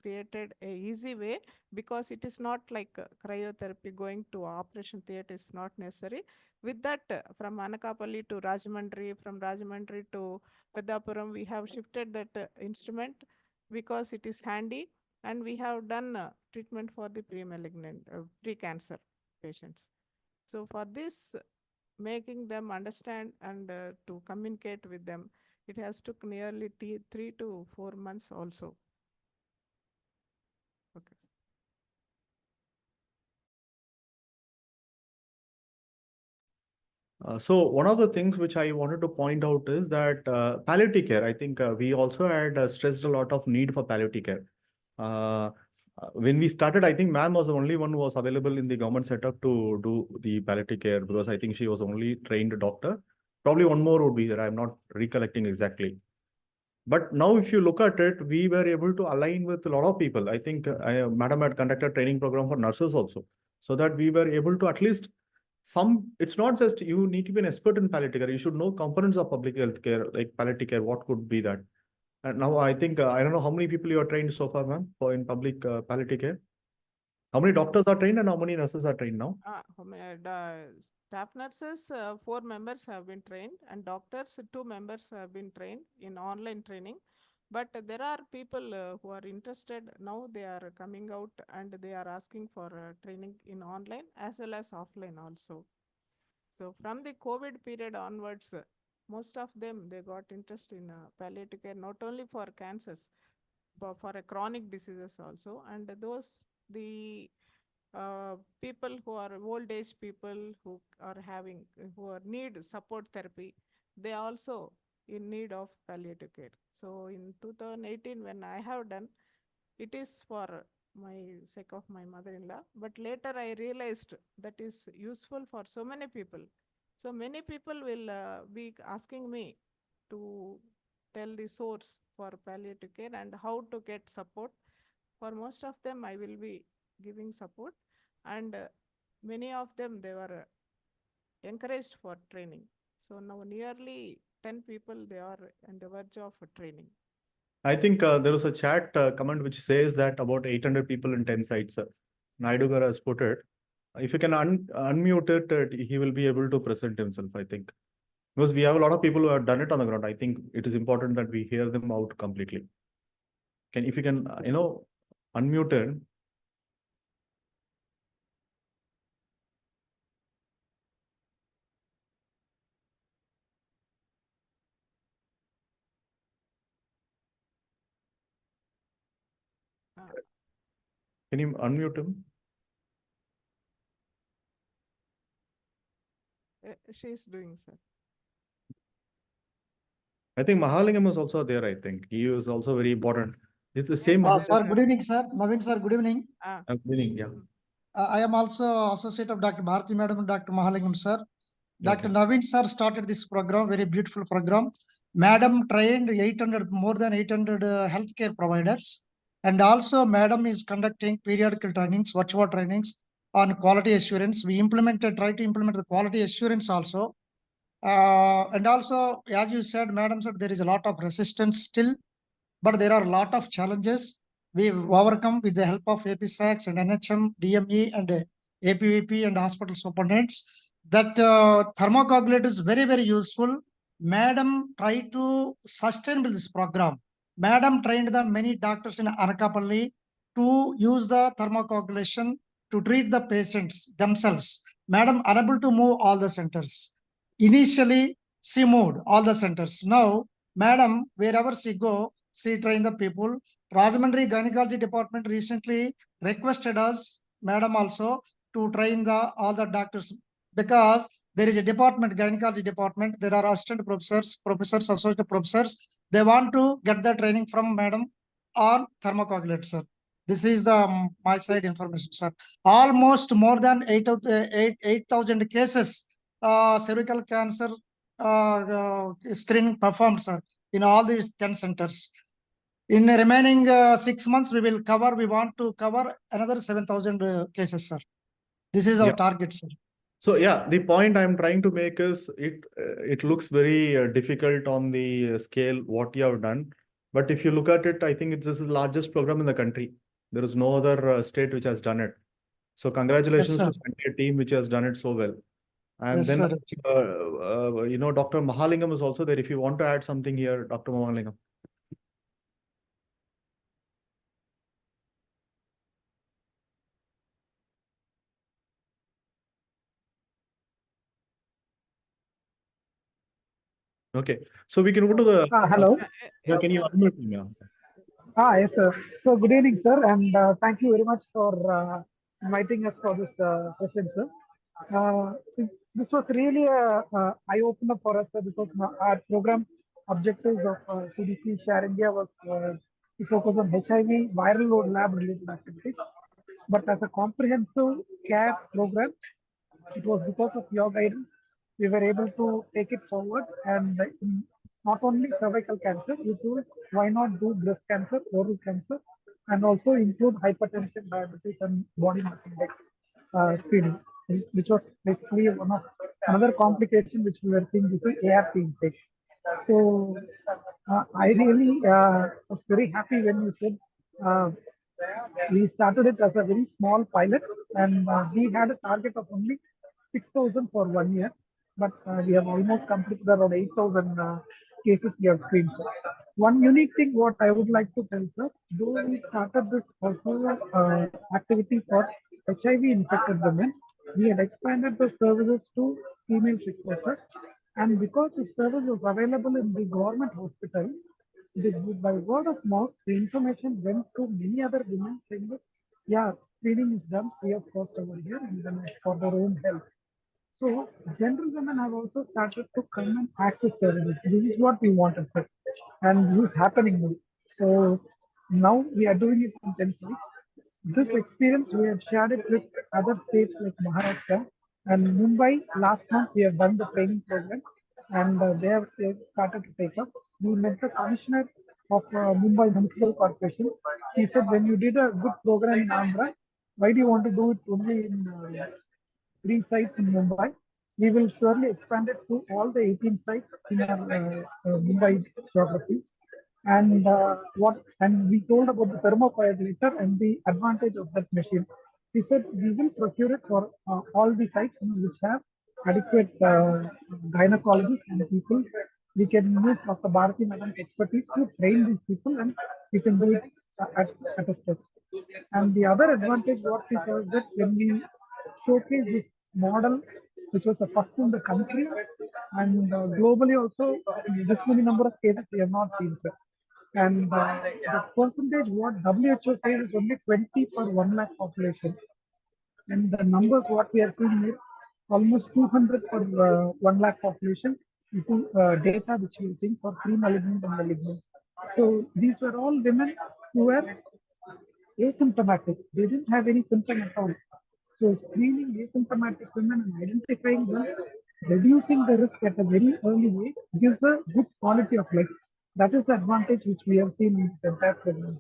created a easy way, because it is not like cryotherapy. Going to operation theater is not necessary. With that, from Anakapalli to Rajamandri, from Rajamandri to Pedapuram, we have shifted that instrument because it is handy, and we have done treatment for the pre-malignant, pre-cancer patients. So for this, making them understand and to communicate with them, it has took nearly 3 to 4 months also. Okay. So one of the things which I wanted to point out is that palliative care, I think we also had stressed a lot of need for palliative care. When we started, I think ma'am was the only one who was available in the government setup to do the palliative care, because I think she was only trained doctor. Probably one more would be there. I'm not recollecting exactly. But now if you look at it, we were able to align with a lot of people. I think madam had conducted training program for nurses also, so that we were able to at least it's not just you need to be an expert in palliative care. You should know components of public health care, like palliative care, what could be that. And now I think, I don't know how many people you are trained so far, ma'am, for in public palliative care. How many doctors are trained and how many nurses are trained now? Staff nurses, 4 members have been trained, and doctors, 2 members have been trained in online training. But there are people who are interested now. They are coming out and they are asking for training in online as well as offline also. So from the COVID period onwards, most of them, they got interest in palliative care, not only for cancers, but for chronic diseases also. And those, the people who are old age people who are having, who are need support therapy, they also in need of palliative care. So in 2018, when I have done, it is for my sake of my mother-in-law, but later I realized that is useful for so many people. So many people will be asking me to tell the source for palliative care and how to get support. For most of them, I will be giving support, and many of them, they were encouraged for training. So now nearly 10 people, they are on the verge of training. I think there was a chat comment which says that about 800 people in 10 sites. Naidu Garu has put it. If you can unmute it, he will be able to present himself, I think. Because we have a lot of people who have done it on the ground. I think it is important that we hear them out completely. If you can, unmute it. Can you unmute him? She is doing, sir. I think Mahalingam is also there, I think. He is also very important. It's the Yes, same. sir. Sir, good evening, sir. Naveen, sir, good evening. Good evening, yeah. I am also associate of Dr. Bharathi Madam and Dr. Mahalingam, sir. Dr. Okay. Naveen, sir, started this program, very beautiful program. Madam trained 800, more than 800 healthcare providers. And also, Madam is conducting periodical trainings, virtual trainings on quality assurance. We try to implement the quality assurance also. And also, as you said, Madam said, there is a lot of resistance still, but there are a lot of challenges we've overcome with the help of APSACs and NHM, DME, and APVP and hospital superintendents. That thermocoagulate is very, very useful. Madam tried to sustain this program. Madam trained the many doctors in Anakapalli to use the thermocoagulation to treat the patients themselves. Madam unable to move all the centers. Initially, she moved all the centers. Now, Madam, wherever she go, she train the people. Rajamandri Gynecology Department recently requested us, Madam, also to train all the doctors, because there is a department, gynecology department. There are assistant professors, associate professors. They want to get the training from Madam on thermocoagulate, sir. This is the my side information, sir. Almost more than 8,000 cases cervical cancer screening performed, sir, in all these 10 centers. In the remaining 6 months, we want to cover another 7,000 cases, sir. This is our Yeah. target, sir. So yeah, the point I'm trying to make is it looks very difficult on the scale what you have done. But if you look at it, I think this is the largest program in the country. There is no other state which has done it. So congratulations Yes, to sir. the entire team which has done it so well. And Yes, then, sir. you know, Dr. Mahalingam is also there. If you want to add something here, Dr. Mahalingam. Okay, so we can go to the. Hello. Yeah, can you unmute me? Yeah. Yes, sir. So good evening, sir, and thank you very much for inviting us for this session, sir. This was really a eye-opener for us, sir, because our program objectives of CDC Share India was to focus on HIV viral load lab-related activities. But as a comprehensive care program, it was because of your guidance we were able to take it forward, and not only cervical cancer, we told why not do breast cancer, oral cancer, and also include hypertension, diabetes, and body mass index screening, which was basically one of another complication which we were seeing due to ART intake. So I really was very happy when you said we started it as a very small pilot, and we had a target of only 6,000 for 1 year, but we have almost completed around 8,000 cases we have screened. One unique thing what I would like to tell, sir, though we started this also activity for HIV infected women, we had expanded the services to female sex workers, and because the service was available in the government hospital, by word of mouth, the information went to many other women saying that, yeah, screening is done free of cost over here, and then it's for their own health. So, general women have also started to come and access services. This is what we wanted, sir, and this is happening now. So, now we are doing it intensely. This experience, we have shared it with other states like Maharashtra and Mumbai. Last month, we have done the training program, and they have started to take up. We met the commissioner of Mumbai Municipal Corporation. He said, when you did a good program in Andhra, why do you want to do it only in 3 sites in Mumbai? We will surely expand it to all the 18 sites in our Mumbai geography. And we told about the thermocoagulator and the advantage of that machine. He said we will procure it for all the sites which have adequate gynecologists and people. We can use Dr. Bharathi Madam's expertise to train these people, and we can do it at a stretch. And the other advantage what we saw is that when we showcase this model, which was the first in the country, and globally also, this many number of cases we have not seen, sir. And the percentage what WHO says is only 20 per 1 lakh population. And the numbers what we are seeing is almost 200 per 1 lakh population, data which we are seeing for pre-malignant and malignant. So these were all women who were asymptomatic. They didn't have any symptom at all. So screening asymptomatic women and identifying them, reducing the risk at a very early age gives a good quality of life. That is the advantage which we have seen in the entire program.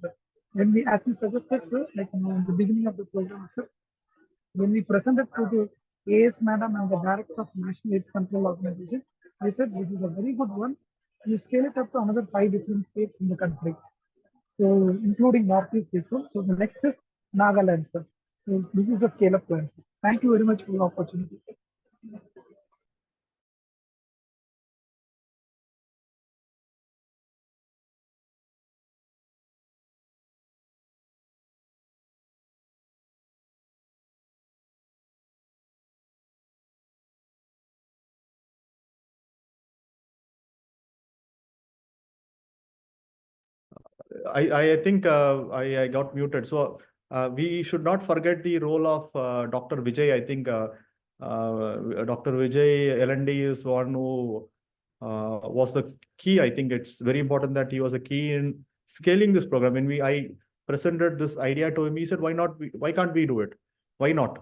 When we, as you suggested, sir, like in the beginning of the program, sir, when we presented to the AS Madam and the Director of National AIDS Control Organization, they said this is a very good one. You scale it up to another 5 different states in the country. So including Northeast people. So the next is Nagaland, sir. So this is a scale-up plan. Thank you very much for the opportunity. I think I got muted. So we should not forget the role of Dr. Vijay. I think Dr. Vijay L&D is one who was the key. I think it's very important that he was a key in scaling this program. When I presented this idea to him, he said, why can't we do it? Why not?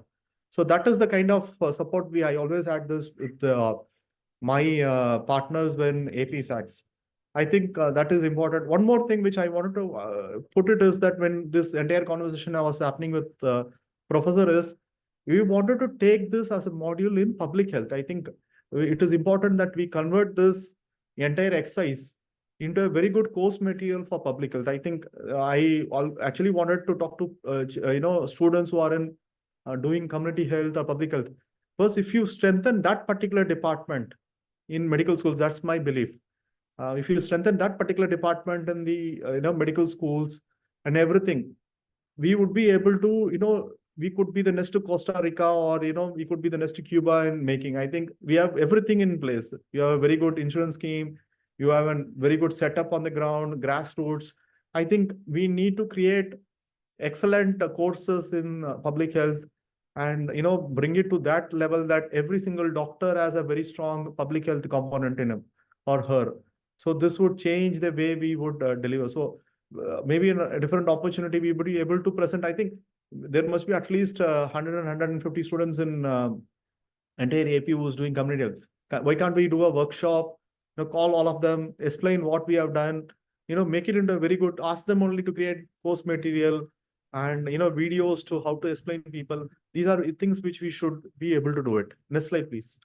So that is the kind of support I always had this with my partners when AP SACs. I think that is important. One more thing which I wanted to put it is that when this entire conversation was happening with professor is, we wanted to take this as a module in public health. I think it is important that we convert this entire exercise into a very good course material for public health. I think actually wanted to talk to students who are in doing community health or public health. First, if you strengthen that particular department in medical schools, that's my belief. If you strengthen that particular department in the medical schools and everything, we would be able to we could be the next to Costa Rica, or we could be the next to Cuba in making. I think we have everything in place. You have a very good insurance scheme. You have a very good setup on the ground, grassroots. I think we need to create excellent courses in public health, and bring it to that level that every single doctor has a very strong public health component in him or her. So this would change the way we would deliver. So maybe in a different opportunity we would be able to present. I think there must be at least 100 and 150 students in entire AP who's doing community health. Why can't we do a workshop, call all of them, explain what we have done, make it into a very good, ask them only to create course material and videos to how to explain people. These are things which we should be able to do it. Next slide, please.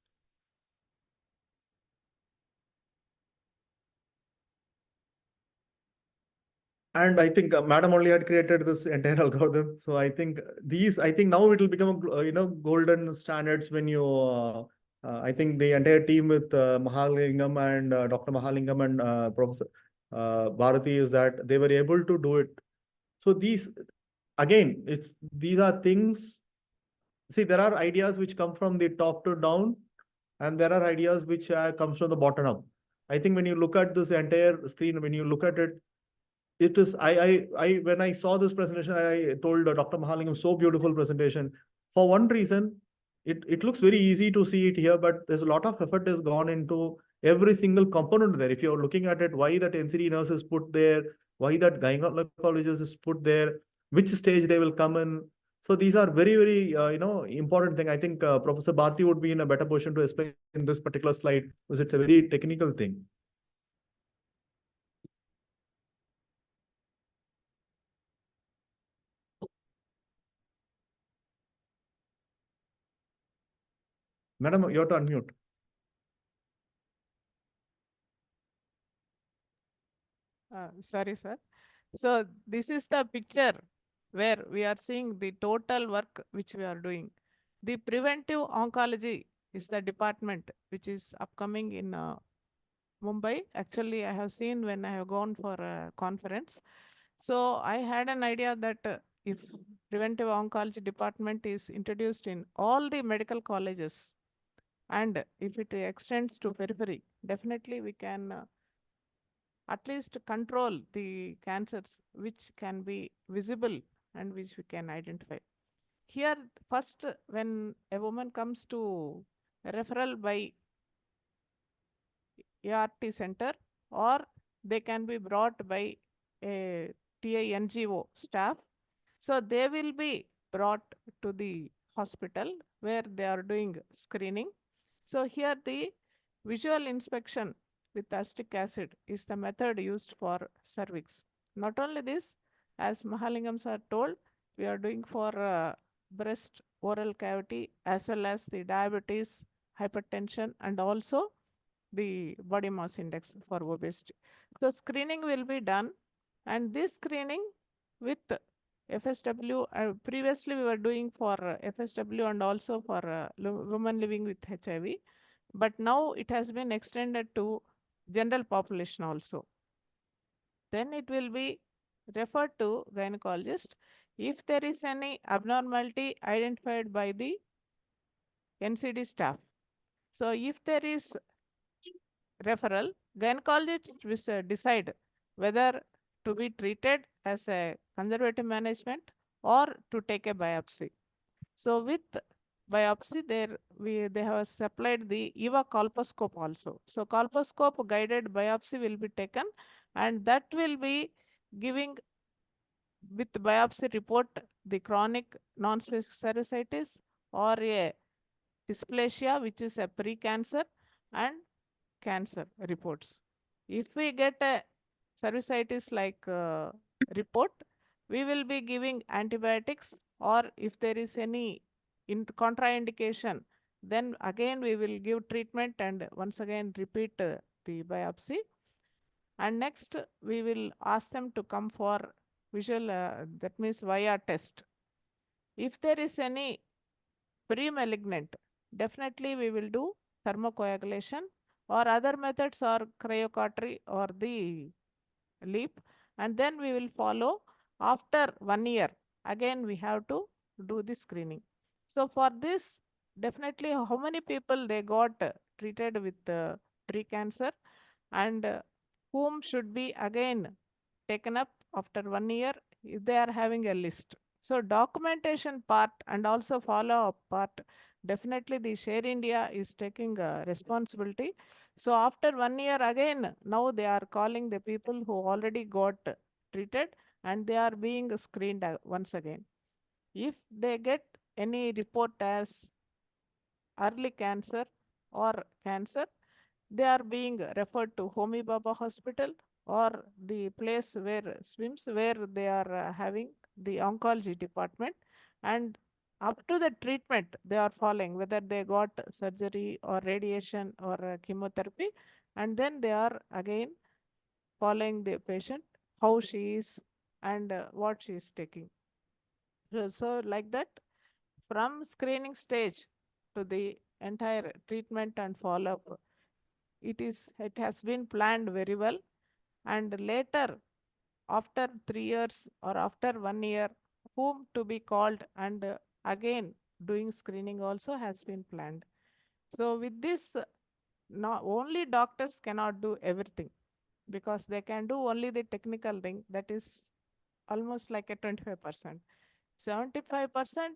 And I think Madam only had created this entire algorithm. So I think now it will become golden standards when you I think the entire team with Mahalingam and Dr. Mahalingam and Professor Bharathi is that they were able to do it. So these are things. See, there are ideas which come from the top to down, and there are ideas which comes from the bottom up. I think when you look at this entire screen, when you look at it, it is when I saw this presentation, I told Dr. Mahalingam, so beautiful presentation. For one reason, it looks very easy to see it here, but there's a lot of effort has gone into every single component there. If you're looking at it, why that NCD nurse is put there, why that gynecologist is put there, which stage they will come in. So these are very, very important thing. I think Professor Bharti would be in a better position to explain in this particular slide, because it's a very technical thing. Madam, you have to unmute. Sorry, sir. So this is the picture where we are seeing the total work which we are doing. The preventive oncology is the department which is upcoming in Mumbai. Actually, I have seen when I have gone for a conference. So I had an idea that if preventive oncology department is introduced in all the medical colleges, and if it extends to periphery, definitely we can at least control the cancers which can be visible and which we can identify. Here, first, when a woman comes to referral by ART center, or they can be brought by a TINGO staff, so they will be brought to the hospital where they are doing screening. So here the visual inspection with acetic acid is the method used for cervix. Not only this, as Mahalingam sir told, we are doing for breast, oral cavity, as well as the diabetes, hypertension, and also the body mass index for obesity. So screening will be done, and this screening with FSW, previously we were doing for FSW and also for women living with HIV, but now it has been extended to general population also. Then it will be referred to gynecologist if there is any abnormality identified by the NCD staff. So if there is referral, gynecologist will decide whether to be treated as a conservative management or to take a biopsy. So with biopsy, they have supplied the EVA colposcope also. So colposcope guided biopsy will be taken, and that will be giving with biopsy report the chronic non-specific serositis or a dysplasia, which is a pre-cancer, and cancer reports. If we get a cervicitis like report, we will be giving antibiotics, or if there is any contraindication, then again we will give treatment and once again repeat the biopsy. And next we will ask them to come for visual, that means via test. If there is any pre-malignant, definitely we will do thermocoagulation, or other methods are cryocautery or the leap, and then we will follow after 1 year. Again, we have to do the screening. So for this, definitely how many people they got treated with pre-cancer, and whom should be again taken up after 1 year if they are having a list. So documentation part and also follow up part, definitely the Share India is taking responsibility. So after 1 year again, now they are calling the people who already got treated and they are being screened once again. If they get any report as early cancer or cancer, they are being referred to Homi Baba Hospital or the place where SWIMS, where they are having the oncology department, and up to the treatment they are following, whether they got surgery or radiation or chemotherapy, and then they are again following the patient, how she is and what she is taking. So like that, from screening stage to the entire treatment and follow up, it has been planned very well, and later after 3 years or after 1 year, whom to be called, and again doing screening also has been planned. So with this, not only doctors cannot do everything, because they can do only the technical thing, that is almost like a 25%. 75%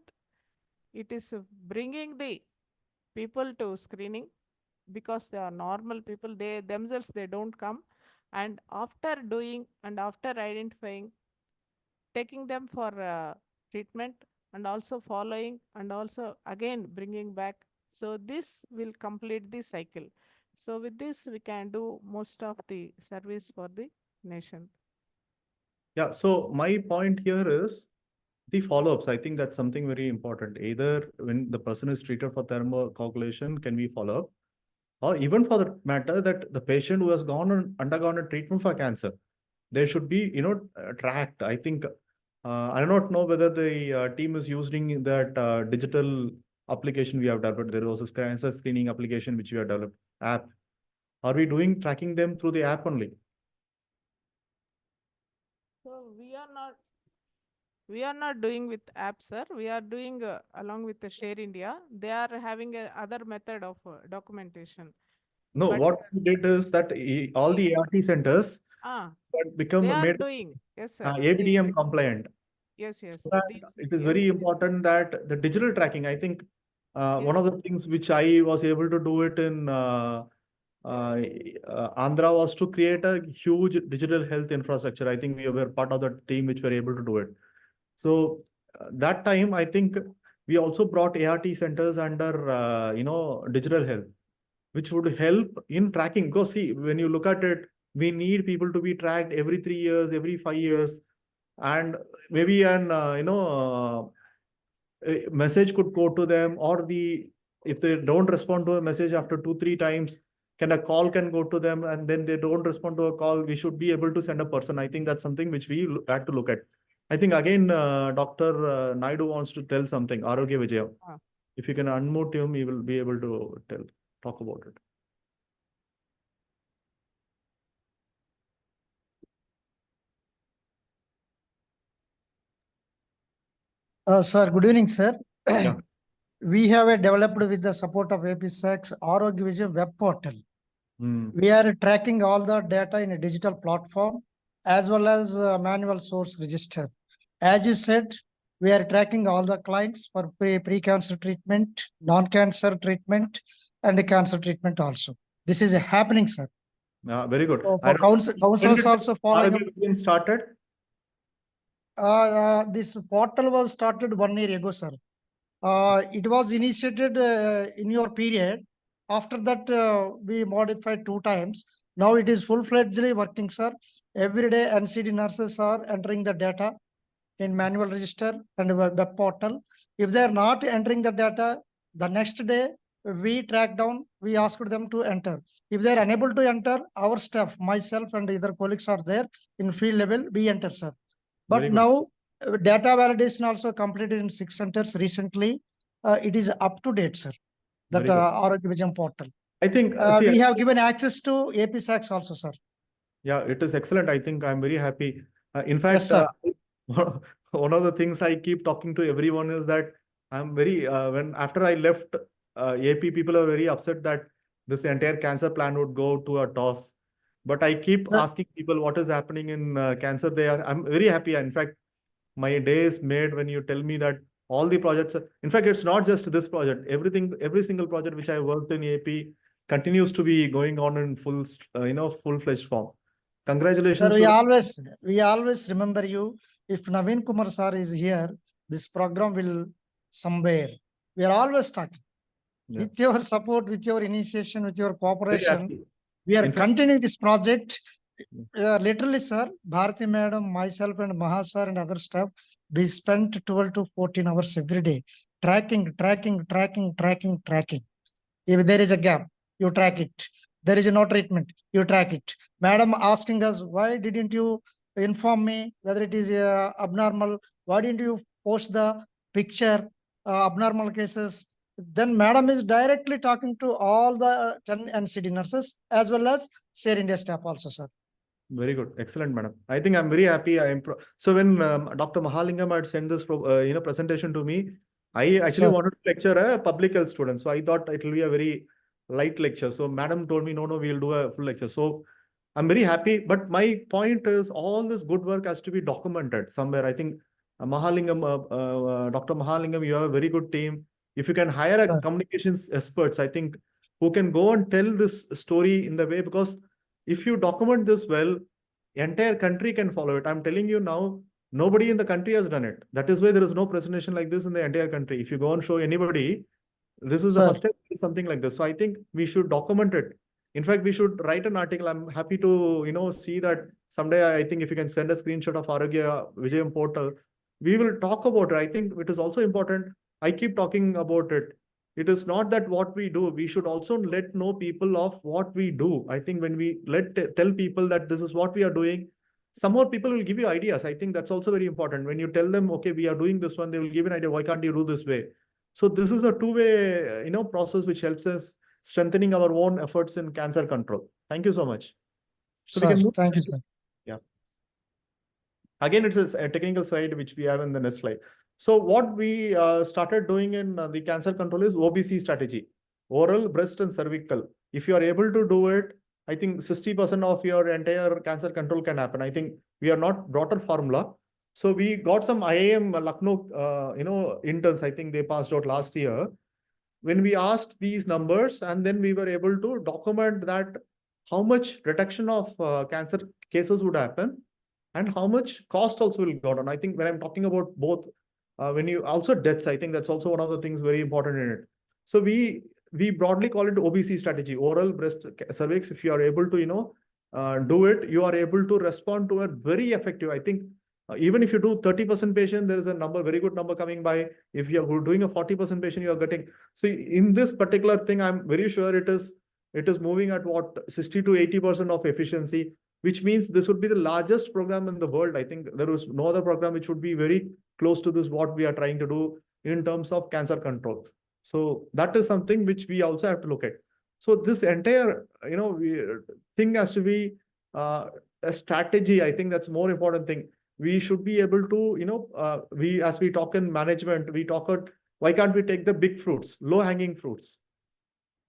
it is bringing the people to screening, because they are normal people, they themselves they don't come, and after doing and after identifying, taking them for treatment and also following and also again bringing back. So this will complete the cycle. So with this we can do most of the service for the nation. Yeah, so my point here is the follow-ups. I think that's something very important. Either when the person is treated for thermocoagulation, can we follow up? Or even for the matter that the patient who has undergone a treatment for cancer, they should be, tracked. I think, I do not know whether the team is using that digital application we have developed. There was a cancer screening application which we have developed, app. Are we doing tracking them through the app only? So we are not doing with app, sir. We are doing along with the Share India. They are having a other method of documentation. No, But what we did is that all the ART centers ah, become they are made doing, yes, sir. ABDM compliant. Yes, yes. So that it is very important that the digital tracking, I think one of the things which I was able to do it in Andhra was to create a huge digital health infrastructure. I think we were part of the team which were able to do it. So that time, I think we also brought ART centers under, digital health, which would help in tracking. Because see, when you look at it, we need people to be tracked every 3 years, every 5 years, and maybe a message could go to them, or if they don't respond to a message after 2-3 times, a call can go to them, and then they don't respond to a call, we should be able to send a person. I think that's something which we had to look at. I think again, Dr. Naidu wants to tell something. Arogya Vijaya. If you can unmute him, he will be able to talk about it. Sir, good evening, sir. Yeah. We have developed with the support of APSAC's Arogya Vijaya web portal. Mm. We are tracking all the data in a digital platform as well as manual source register. As you said, we are tracking all the clients for pre-cancer treatment, non-cancer treatment, and cancer treatment also. This is happening, sir. Yeah, very good. So for councils also following up. Arogya started? This portal was started 1 year ago, sir. It was initiated in your period. After that, we modified 2 times. Now it is full-fledgedly working, sir. Every day NCD nurses are entering the data in manual register and web portal. If they are not entering the data, the next day we track down, we asked them to enter. If they are unable to enter, our staff, myself and other colleagues are there in field level, we enter, sir. Very But good. now data validation also completed in 6 centers recently. It is up to date, sir. That Very good. Arogya Vijayam portal. I think, We have given access to AP SACs also, sir. yeah, it is excellent. I think I'm very happy. In fact, Yes, sir. one of the things I keep talking to everyone is that I'm very, when after I left AP, people are very upset that this entire cancer plan would go to a toss. But I keep Yeah. asking people what is happening in cancer. I'm very happy. In fact, my day is made when you tell me that all the projects, in fact, it's not just this project, every single project which I worked in AP continues to be going on in full-fledged form. Congratulations. Sir, to- we always remember you. If Naveen Kumar sir is here, this program will somewhere. We are always talking. Yeah. With your support, with your initiation, with your Very cooperation, happy. we are In fact- continuing this project. Literally, sir, Bharathi madam, myself and Maha sir and other staff, we spent 12 to 14 hours every day tracking. If there is a gap, you track it. There is no treatment, you track it. Madam asking us, why didn't you inform me whether it is abnormal? Why didn't you post the picture, abnormal cases? Then madam is directly talking to all the 10 NCD nurses as well as Share India staff also, sir. Very good. Excellent, madam. I think I'm very happy. So when Dr. Mahalingam had sent this presentation to me, I actually Sir. wanted to lecture a public health student. So I thought it will be a very light lecture. So madam told me, no, we'll do a full lecture. So I'm very happy. But my point is all this good work has to be documented somewhere. I think Mahalingam, Dr. Mahalingam, you have a very good team. If you can hire a Sir. communications experts, I think, who can go and tell this story in the way, because if you document this well, entire country can follow it. I'm telling you now, nobody in the country has done it. That is why there is no presentation like this in the entire country. If you go and show anybody, this is the Sir. first time something like this. So I think we should document it. In fact, we should write an article. I'm happy to, see that someday. I think if you can send a screenshot of Arogya Vijayam portal, we will talk about it. I think it is also important. I keep talking about it. It is not that what we do, we should also let know people of what we do. I think when we tell people that this is what we are doing, some more people will give you ideas. I think that's also very important. When you tell them, okay, we are doing this one, they will give an idea. Why can't you do this way? So this is a two-way, process which helps us strengthening our own efforts in cancer control. Thank you so much. So we Sir, can move. thank you, sir. Yeah. Again, it's a technical side which we have in the next slide. So what we started doing in the cancer control is OBC strategy, oral, breast, and cervical. If you are able to do it, I think 60% of your entire cancer control can happen. I think we are not brought a formula. So we got some IIM Lucknow, interns. I think they passed out last year. When we asked these numbers, and then we were able to document that how much reduction of cancer cases would happen and how much cost also will go down. I think when I'm talking about both, when you also deaths, I think that's also one of the things very important in it. So we broadly call it OBC strategy, oral, breast, cervix. If you are able to, do it, you are able to respond to it very effective. I think even if you do 30% patient, there is a very good number coming by. If you are doing a 40% patient, you are getting. So in this particular thing, I'm very sure it is moving at what 60 to 80% of efficiency, which means this would be the largest program in the world. I think there is no other program which would be very close to this, what we are trying to do in terms of cancer control. So that is something which we also have to look at. So this entire, thing has to be a strategy. I think that's more important thing. We should be able to, as we talk in management, we talk about why can't we take the big fruits, low hanging fruits.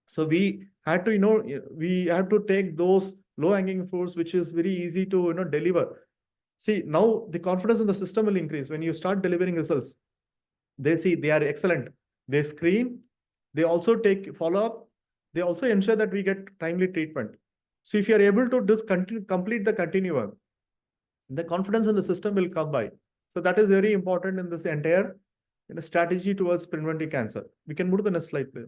So we had to, we have to take those low hanging fruits, which is very easy to, deliver. See, now the confidence in the system will increase when you start delivering results. They see they are excellent. They screen. They also take follow-up. They also ensure that we get timely treatment. So if you are able to complete the continuum, the confidence in the system will come by. So that is very important in this entire in a strategy towards preventing cancer. We can move to the next slide, please.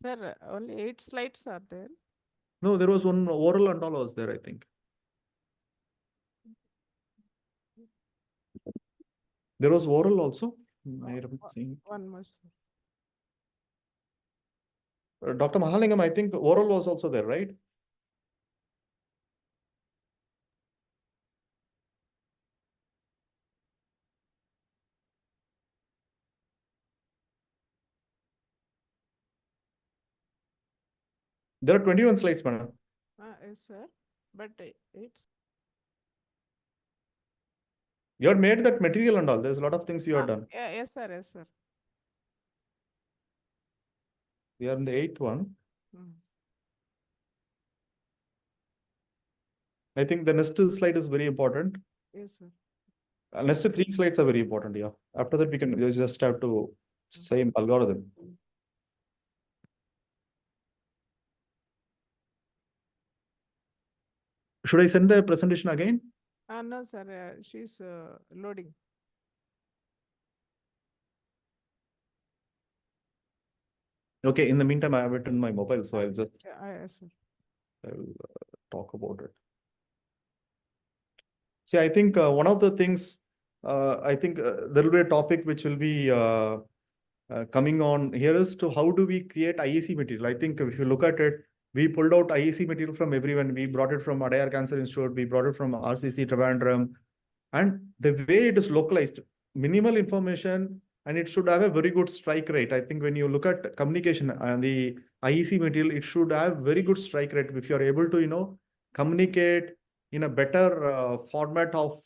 Sir, only 8 slides are there. No, there was one oral and all was there, I think. There was oral also. I haven't seen. One more, sir. Dr. Mahalingam, I think oral was also there, right? There are 21 slides, madam. Yes, sir. But it's You have made that material and all. There's a lot of things you have done. yeah, yes, sir. Yes, sir. We are in the 8th one. Mm. I think the next slide is very important. Yes, sir. Next 3 slides are very important. Yeah. After that, we can just have to same algorithm. Should I send the presentation again? No, sir. She's loading. Okay. In the meantime, I have it in my mobile, so I'll just Yes, sir. I'll talk about it. See, I think one of the things, I think there will be a topic which will be coming on here is to how do we create IAC material. I think if you look at it, we pulled out IAC material from everyone. We brought it from Adayar Cancer Institute. We brought it from RCC Trivandrum. And the way it is localized, minimal information, and it should have a very good strike rate. I think when you look at communication and the IEC material, it should have very good strike rate. If you're able to, communicate in a better format of,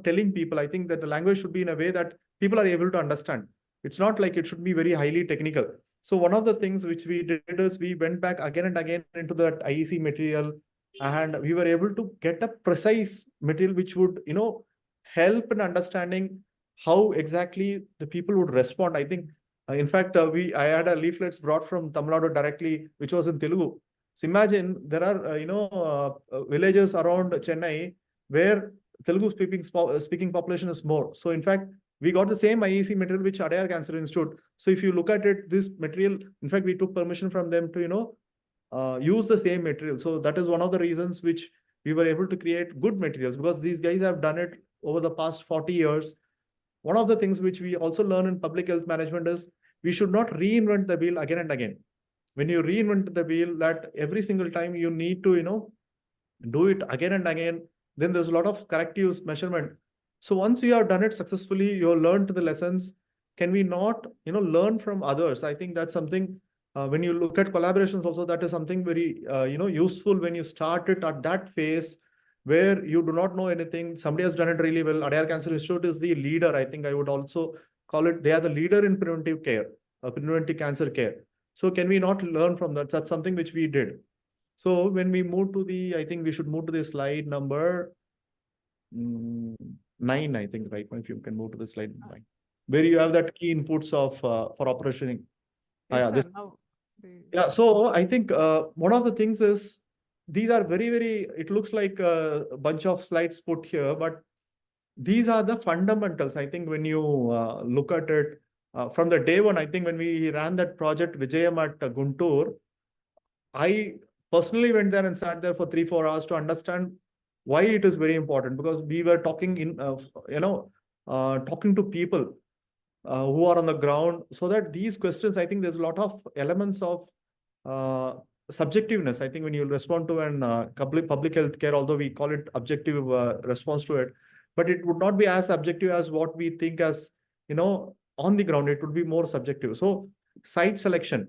telling people, I think that the language should be in a way that people are able to understand. It's not like it should be very highly technical. So one of the things which we did is we went back again and again into that IEC material, and we were able to get a precise material which would, help in understanding how exactly the people would respond. I think, in fact, I had a leaflets brought from Tamil Nadu directly, which was in Telugu. So imagine there are, villages around Chennai where Telugu speaking population is more. So in fact, we got the same IEC material which Adayar Cancer Institute. So if you look at it, this material, in fact, we took permission from them to, use the same material. So that is one of the reasons which we were able to create good materials, because these guys have done it over the past 40 years. One of the things which we also learn in public health management is we should not reinvent the wheel again and again. When you reinvent the wheel, that every single time you need to, do it again and again, then there's a lot of corrective measurement. So once you have done it successfully, you have learned the lessons. Can we not, learn from others? I think that's something, when you look at collaborations also, that is something very, useful when you start it at that phase where you do not know anything. Somebody has done it really well. Adayar Cancer Institute is the leader. I think I would also call it, they are the leader in preventive care, preventive cancer care. So can we not learn from that? That's something which we did. So when we move to I think we should move to the slide number 9, I think, right? If you can move to the slide 9, where you have that key inputs of for operationing. Yes, Yeah, sir. Now yeah. So I think one of the things is these are very, very, it looks like a bunch of slides put here, but these are the fundamentals. I think when you look at it from the day one, I think when we ran that project Vijayam at Guntur, I personally went there and sat there for 3-4 hours to understand why it is very important, because we were talking talking to people who are on the ground, so that these questions, I think there's a lot of elements of subjectiveness. I think when you respond to an public health care, although we call it objective response to it, but it would not be as objective as what we think as, on the ground. It would be more subjective. So site selection,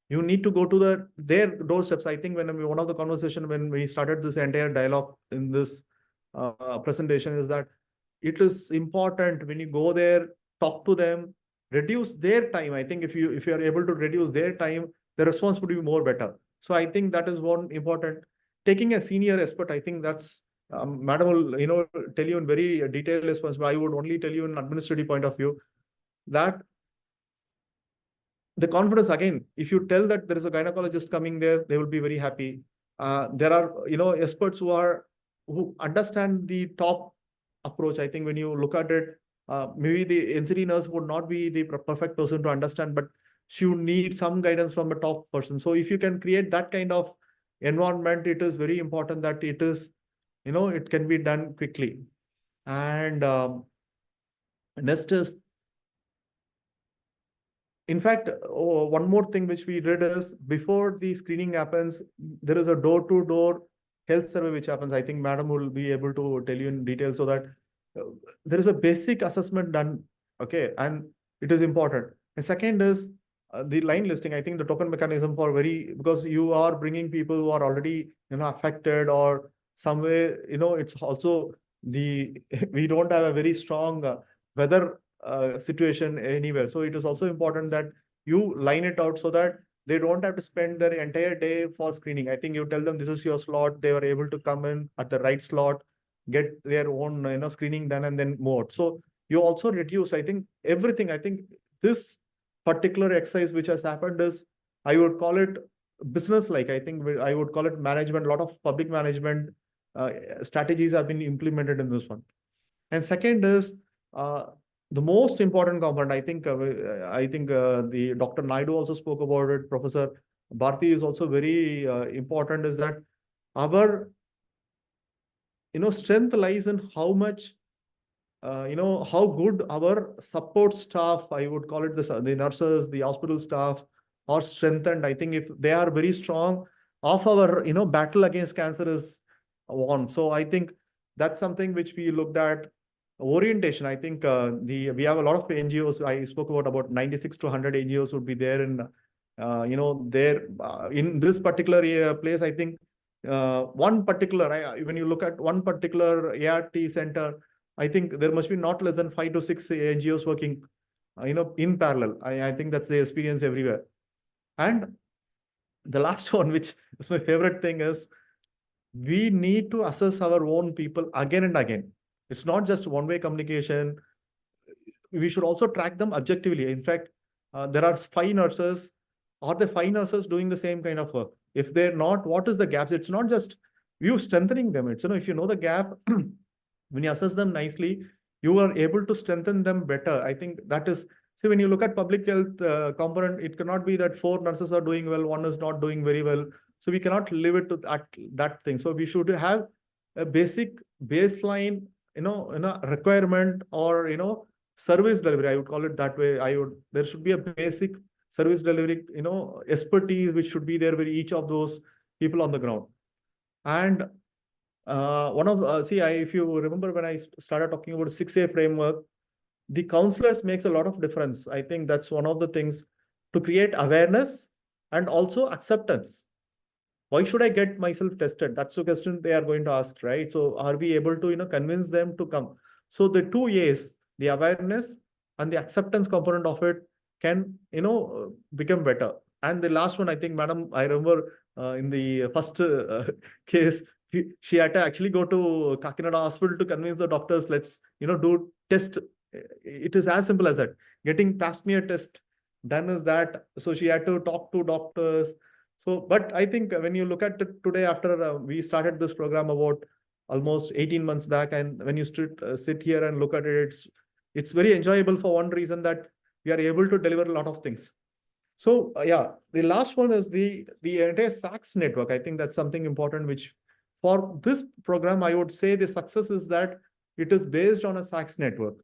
you need to go to their doorsteps. I think one of the conversation when we started this entire dialogue in this presentation is that it is important when you go there, talk to them, reduce their time. I think if you are able to reduce their time, the response would be more better. So I think that is one important. Taking a senior expert, I think that's Madam will tell you in very detailed response, but I would only tell you in administrative point of view that the confidence again, if you tell that there is a gynecologist coming there, they will be very happy. There are, experts who understand the top approach. I think when you look at it, maybe the NCD nurse would not be the perfect person to understand, but she would need some guidance from a top person. So if you can create that kind of environment, it is very important that it is, it can be done quickly. And next is, in fact, one more thing which we did is, before the screening happens, there is a door-to-door health survey which happens. I think madam will be able to tell you in detail, so that there is a basic assessment done, okay, and it is important. The second is the line listing. I think the token mechanism because you are bringing people who are already, affected, or some way, it's also we don't have a very strong weather situation anywhere. So it is also important that you line it out so that they don't have to spend their entire day for screening. I think you tell them this is your slot, they were able to come in at the right slot, get their own screening done, and then move out. So you also reduce, I think, everything. I think this particular exercise which has happened is, I would call it business like. I think I would call it management. A lot of public management strategies have been implemented in this one. And second is the most important component. I think the Dr. Naidu also spoke about it. Professor Bharathi is also very important, is that our strength lies in how much how good our support staff, I would call it the nurses, the hospital staff, are strengthened. I think if they are very strong, of our battle against cancer is won. So I think that's something which we looked at. Orientation, I think we have a lot of NGOs. I spoke about 96 to 100 NGOs would be there in in this particular place. I think one particular, when you look at one particular ART center, I think there must be not less than 5 to 6 NGOs working in parallel. I think that's the experience everywhere. And the last one, which is my favorite thing, is we need to assess our own people again and again. It's not just one-way communication. We should also track them objectively. In fact, there are 5 nurses. Are the 5 nurses doing the same kind of work? If they're not, what is the gaps? It's not just you strengthening them. It's, if you know the gap, when you assess them nicely, you are able to strengthen them better. I think that is, see, when you look at public health component, it cannot be that 4 nurses are doing well, 1 is not doing very well. So we cannot leave it to that thing. So we should have a basic baseline, requirement, or, service delivery. I would call it that way. There should be a basic service delivery, expertise, which should be there with each of those people on the ground. And if you remember when I started talking about 6A framework, the counselors makes a lot of difference. I think that's one of the things to create awareness and also acceptance. Why should I get myself tested? That's the question they are going to ask, right? So are we able to, convince them to come? So the 2 A's, the awareness and the acceptance component of it, can, become better. And the last one, I think, madam, I remember in the first case, she had to actually go to Kakinada hospital to convince the doctors, let's, do test. It is as simple as that. Getting past me a test done is that. So she had to talk to doctors. So, but I think when you look at it today, after we started this program about almost 18 months back, and when you sit here and look at it, it's very enjoyable for one reason, that we are able to deliver a lot of things. So the last one is the entire SACS network. I think that's something important, which for this program, I would say the success is that it is based on a SACS network,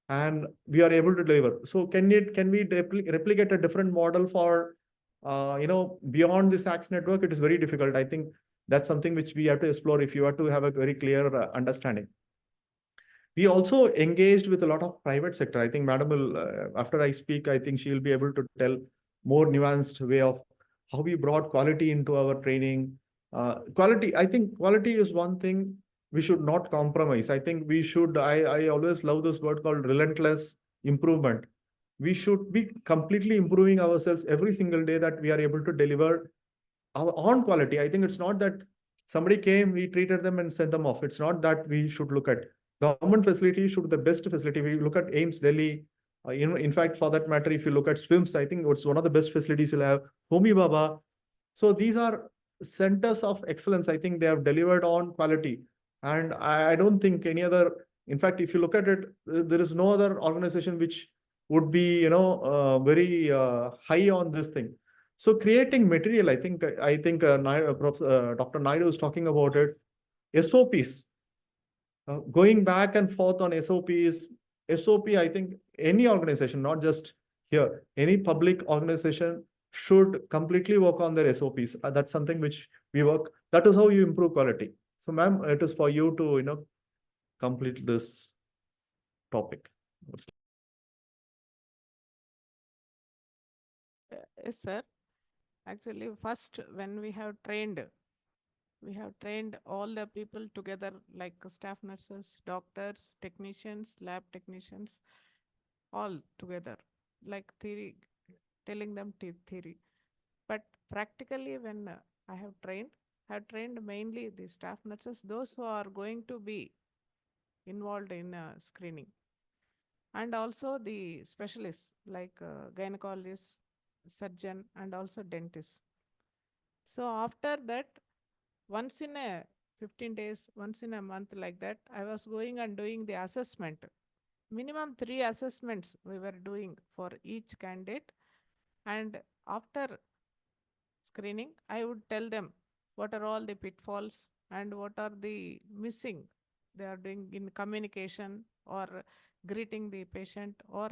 and we are able to deliver. So can we replicate a different model for beyond the SACS network? It is very difficult. I think that's something which we have to explore if you are to have a very clear understanding. We also engaged with a lot of private sector. I think madam will, after I speak, I think she will be able to tell more nuanced way of how we brought quality into our training. Quality, I think quality is one thing we should not compromise. I think we should, I always love this word called relentless improvement. We should be completely improving ourselves every single day, that we are able to deliver our own quality. I think it's not that somebody came, we treated them and sent them off. It's not that we should look at. Government facility should be the best facility. We look at AIIMS Delhi, In fact, for that matter, if you look at swims, I think it's one of the best facilities you'll have. Homi Baba. So these are centers of excellence. I think they have delivered on quality. And I don't think any other, in fact, if you look at it, there is no other organization which would be, very high on this thing. So creating material, I think Dr. Naidu is talking about it. SOPs, going back and forth on SOPs. SOP, I think any organization, not just here, any public organization should completely work on their SOPs. That's something which we work. That is how you improve quality. So, ma'am, it is for you to, complete this topic. Yes, sir. Actually, first, when we have trained all the people together, like staff nurses, doctors, technicians, lab technicians, all together, like theory, telling them theory. But practically, when I have trained mainly the staff nurses, those who are going to be involved in screening, and also the specialists like gynecologist, surgeon, and also dentist. So after that, once in a 15 days, once in a month, like that, I was going and doing the assessment. Minimum 3 assessments we were doing for each candidate. And after screening, I would tell them what are all the pitfalls and what are the missing they are doing in communication or greeting the patient or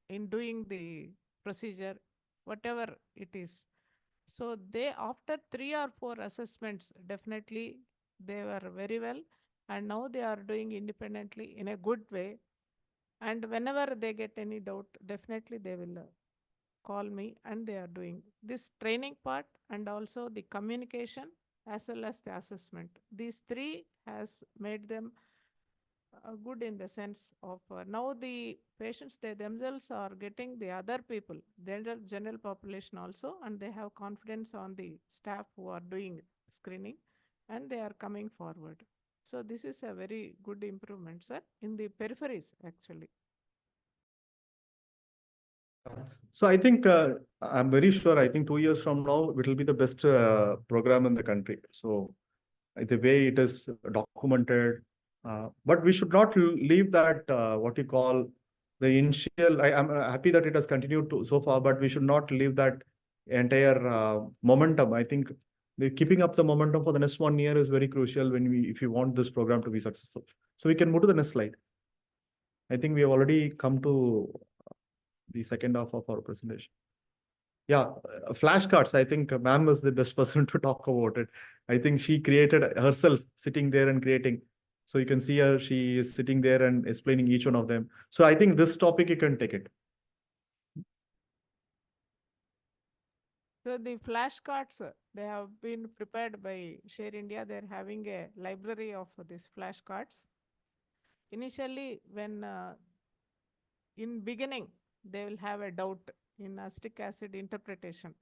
in doing the procedure, whatever it is. So they, after 3 or 4 assessments, definitely they were very well, and now they are doing independently in a good way. And whenever they get any doubt, definitely they will call me, and they are doing this training part and also the communication as well as the assessment. These three has made them good in the sense of now the patients, they themselves are getting the other people, the general population also, and they have confidence on the staff who are doing screening, and they are coming forward. So this is a very good improvement, sir, in the peripheries actually. So I think I'm very sure. I think 2 years from now it will be the best program in the country. So the way it is documented, but we should not leave that what you call the initial. I'm happy that it has continued to so far, but we should not leave that entire momentum. I think keeping up the momentum for the next 1 year is very crucial if you want this program to be successful. So we can move to the next slide. I think we have already come to the second half of our presentation. Yeah, flashcards. I think ma'am was the best person to talk about it. I think she created herself sitting there and creating. So you can see her, she is sitting there and explaining each one of them. So I think this topic, you can take it. So the flashcards, they have been prepared by Share India. They're having a library of these flashcards. Initially, when in beginning, they will have a doubt in acetic acid interpretation.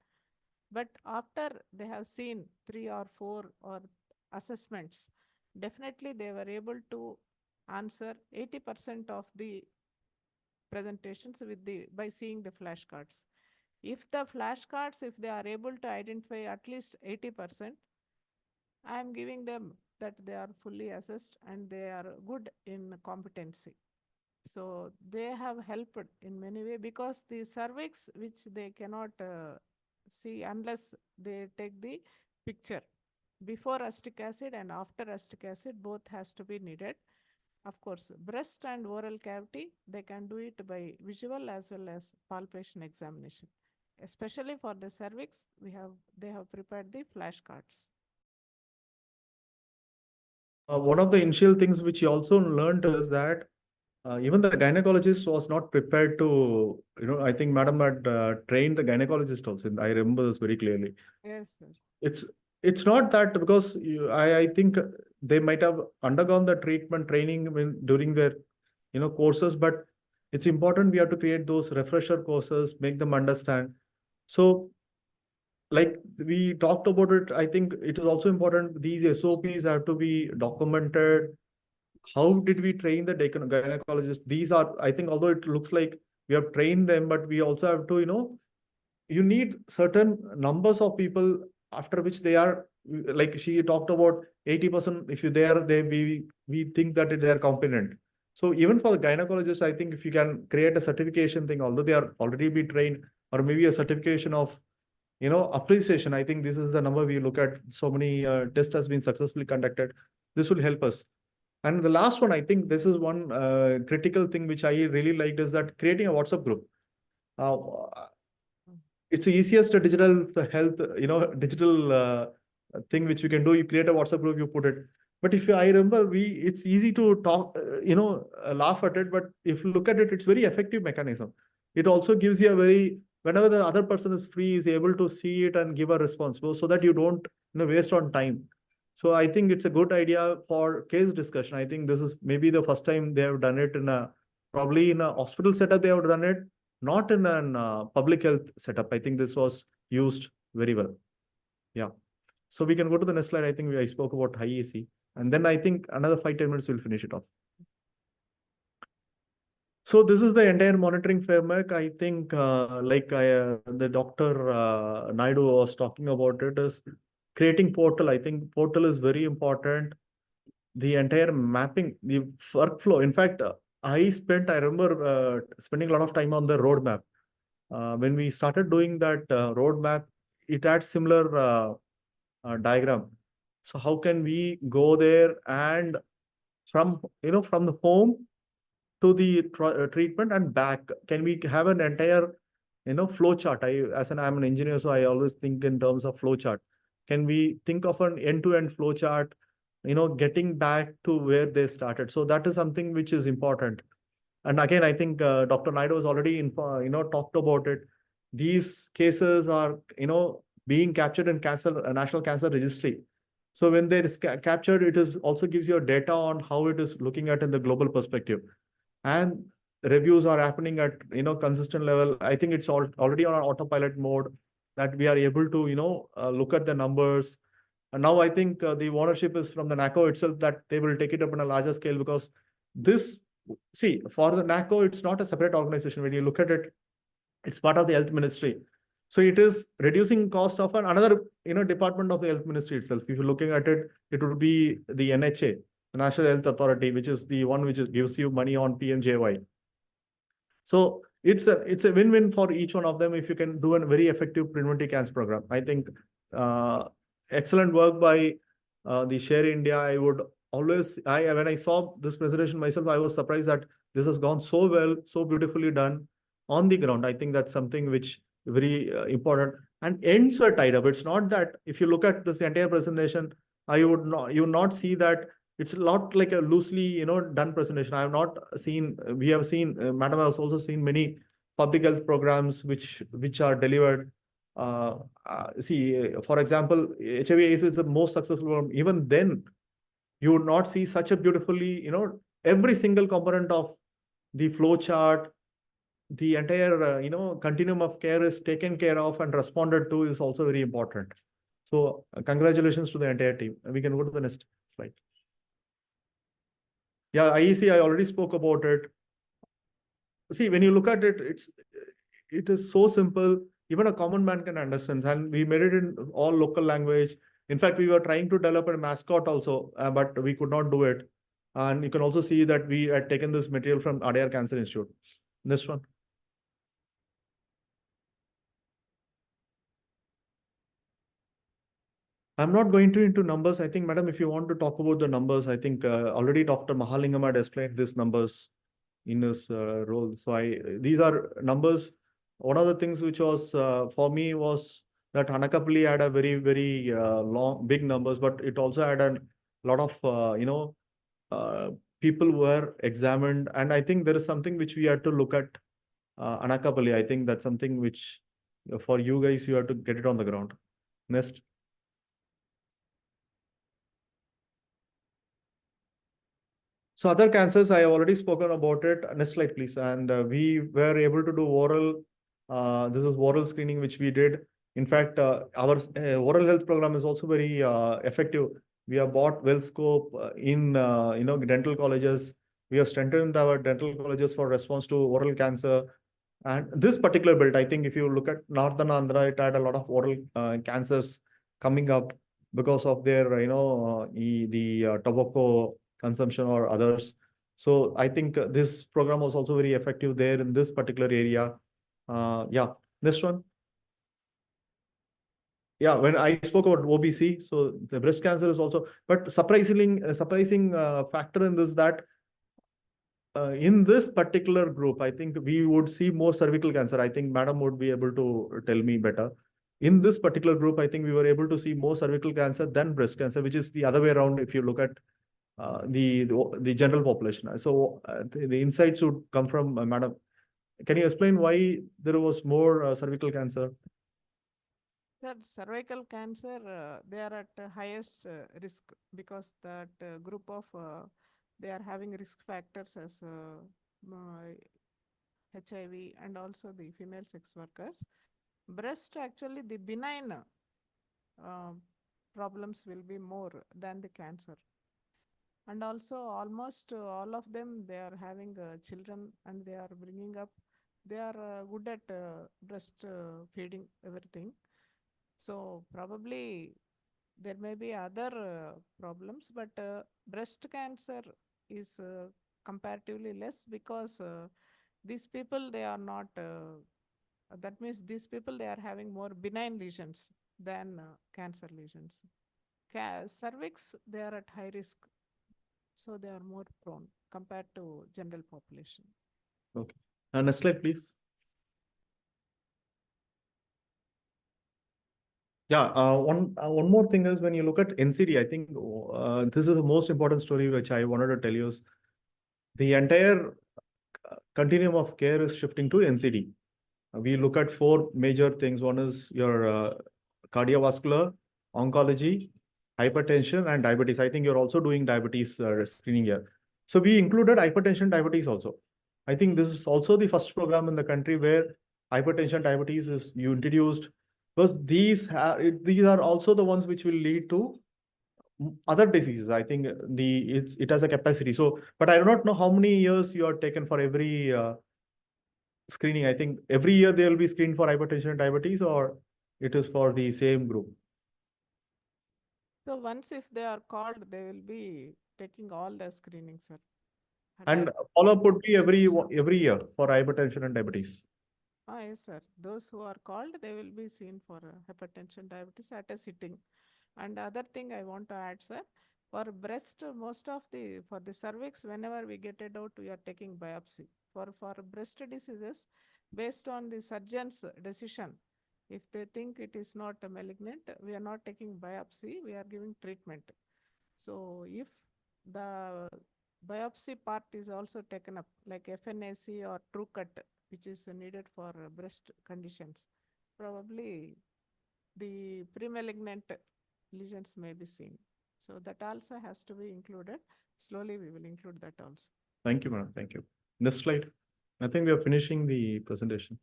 But after they have seen 3 or 4 or assessments, definitely they were able to answer 80% of the presentations by seeing the flashcards. If the flashcards, if they are able to identify at least 80%, I am giving them that they are fully assessed and they are good in competency. So they have helped in many ways, because the cervix, which they cannot see unless they take the picture before acetic acid and after acetic acid, both has to be needed. Of course, breast and oral cavity, they can do it by visual as well as palpation examination. Especially for the cervix, they have prepared the flashcards. One of the initial things which you also learned is that even the gynecologist was not prepared to, I think madam had trained the gynecologist also. I remember this very clearly. Yes, sir. It's not that because I think they might have undergone the treatment training during their, courses, but it's important we have to create those refresher courses, make them understand. So like we talked about it, I think it is also important. These SOPs have to be documented. How did we train the gynecologist? These are, I think, although it looks like we have trained them, but we also have to, you need certain numbers of people after which they are, like she talked about 80%, if you're there, we think that they are competent. So even for the gynecologists, I think if you can create a certification thing, although they are already be trained, or maybe a certification of, appreciation, I think this is the number we look at. So many tests has been successfully conducted. This will help us. And the last one, I think this is one critical thing which I really liked, is that creating a WhatsApp group. It's the easiest digital health, digital thing which we can do. You create a WhatsApp group, you put it. But if I remember, it's easy to talk, laugh at it. But if you look at it, it's very effective mechanism. It also gives you a very, whenever the other person is free, is able to see it and give a response, so that you don't, waste on time. So I think it's a good idea for case discussion. I think this is maybe the first time they have done it probably in a hospital setup. They have done it, not in a public health setup. I think this was used very well. Yeah. So we can go to the next slide. I think I spoke about IAC. And then I think another 5-10 minutes we'll finish it off. So this is the entire monitoring framework. I think the Dr. Naidu was talking about it, is creating portal. I think portal is very important. The entire mapping, the workflow. In fact, I remember spending a lot of time on the roadmap. When we started doing that roadmap, it had similar diagram. So how can we go there and from the home to the treatment and back? Can we have an entire flow chart? I'm an engineer, so I always think in terms of flow chart. Can we think of an end-to-end flow chart, getting back to where they started? So that is something which is important. And again, I think Dr. Naidu has already talked about it. These cases are being captured in National Cancer Registry. So when they is captured, it is also gives you data on how it is looking at in the global perspective. And reviews are happening at consistent level. I think it's already on our autopilot mode, that we are able to look at the numbers. And now I think the ownership is from the NACO itself, that they will take it up on a larger scale, because this, see, for the NACO, it's not a separate organization. When you look at it, it's part of the health ministry. So it is reducing cost of another department of the health ministry itself. If you're looking at it, it would be the NHA, the National Health Authority, which is the one which gives you money on PMJY. So it's a win-win for each one of them if you can do a very effective preventive cancer program. I think excellent work by the Share India. I would always, when I saw this presentation myself, I was surprised that this has gone so well, so beautifully done on the ground. I think that's something which very important. And ends were tied up. It's not that if you look at this entire presentation, you would not see that it's a lot like a loosely done presentation. I have not seen. We have seen. Madam has also seen many public health programs which are delivered. See, for example, HIV/AIDS is the most successful one. Even then, you would not see such a beautifully every single component of the flow chart. The entire continuum of care is taken care of and responded to is also very important. So congratulations to the entire team. We can go to the next slide. Yeah, IEC, I already spoke about it. See, when you look at it, it is so simple. Even a common man can understand. And we made it in all local language. In fact, we were trying to develop a mascot also, but we could not do it. And you can also see that we had taken this material from Adyar Cancer Institute. This one. I'm not going into numbers. I think, madam, if you want to talk about the numbers, I think already Dr. Mahalingam had explained these numbers in his role. So these are numbers. One of the things which was for me was that Anakapalli had a very, very big numbers, but it also had a lot of people were examined. And I think there is something which we had to look at Anakapalli. I think that's something which for you guys, you have to get it on the ground. Next. So other cancers, I have already spoken about it. Next slide, please. And we were able to do oral. This is oral screening, which we did. In fact, our oral health program is also very effective. We have bought well scope in dental colleges. We have strengthened our dental colleges for response to oral cancer. And this particular belt, I think if you look at Northern Andhra, it had a lot of oral cancers coming up because of their, the tobacco consumption or others. So I think this program was also very effective there in this particular area. Yeah, this one. Yeah, when I spoke about OBC, so the breast cancer is also, but surprising factor in this that in this particular group, I think we would see more cervical cancer. I think Madam would be able to tell me better. In this particular group, I think we were able to see more cervical cancer than breast cancer, which is the other way around if you look at the general population. So the insights would come from Madam. Can you explain why there was more cervical cancer? Sir, cervical cancer, they are at highest risk because that group of, they are having risk factors as HIV and also the female sex workers. Breast, actually, the benign problems will be more than the cancer. And also almost all of them, they are having children and they are bringing up, they are good at breast feeding, everything. So probably there may be other problems, but breast cancer is comparatively less because these people, they are not, that means these people, they are having more benign lesions than cancer lesions. Cervix, they are at high risk, so they are more prone compared to general population. Okay. Next slide, please. Yeah, one more thing is when you look at NCD, I think this is the most important story which I wanted to tell you is the entire continuum of care is shifting to NCD. We look at four major things. One is your cardiovascular, oncology, hypertension, and diabetes. I think you're also doing diabetes screening here. So we included hypertension, diabetes also. I think this is also the first program in the country where hypertension, diabetes is you introduced, because these are also the ones which will lead to other diseases. I think it has a capacity. So, but I do not know how many years you are taken for every screening. I think every year they will be screened for hypertension and diabetes, or it is for the same group. So once if they are called, they will be taking all the screenings, sir. And follow-up would be every year for hypertension and diabetes. Yes, sir. Those who are called, they will be seen for hypertension, diabetes at a sitting. And other thing I want to add, sir, for breast, for the cervix, whenever we get it out, we are taking biopsy. For breast diseases, based on the surgeon's decision, if they think it is not malignant, we are not taking biopsy, we are giving treatment. So if the biopsy part is also taken up, like FNAC or true cut, which is needed for breast conditions, probably the pre-malignant lesions may be seen. So that also has to be included. Slowly we will include that also. Thank you, madam. Thank you. Next slide. I think we are finishing the presentation.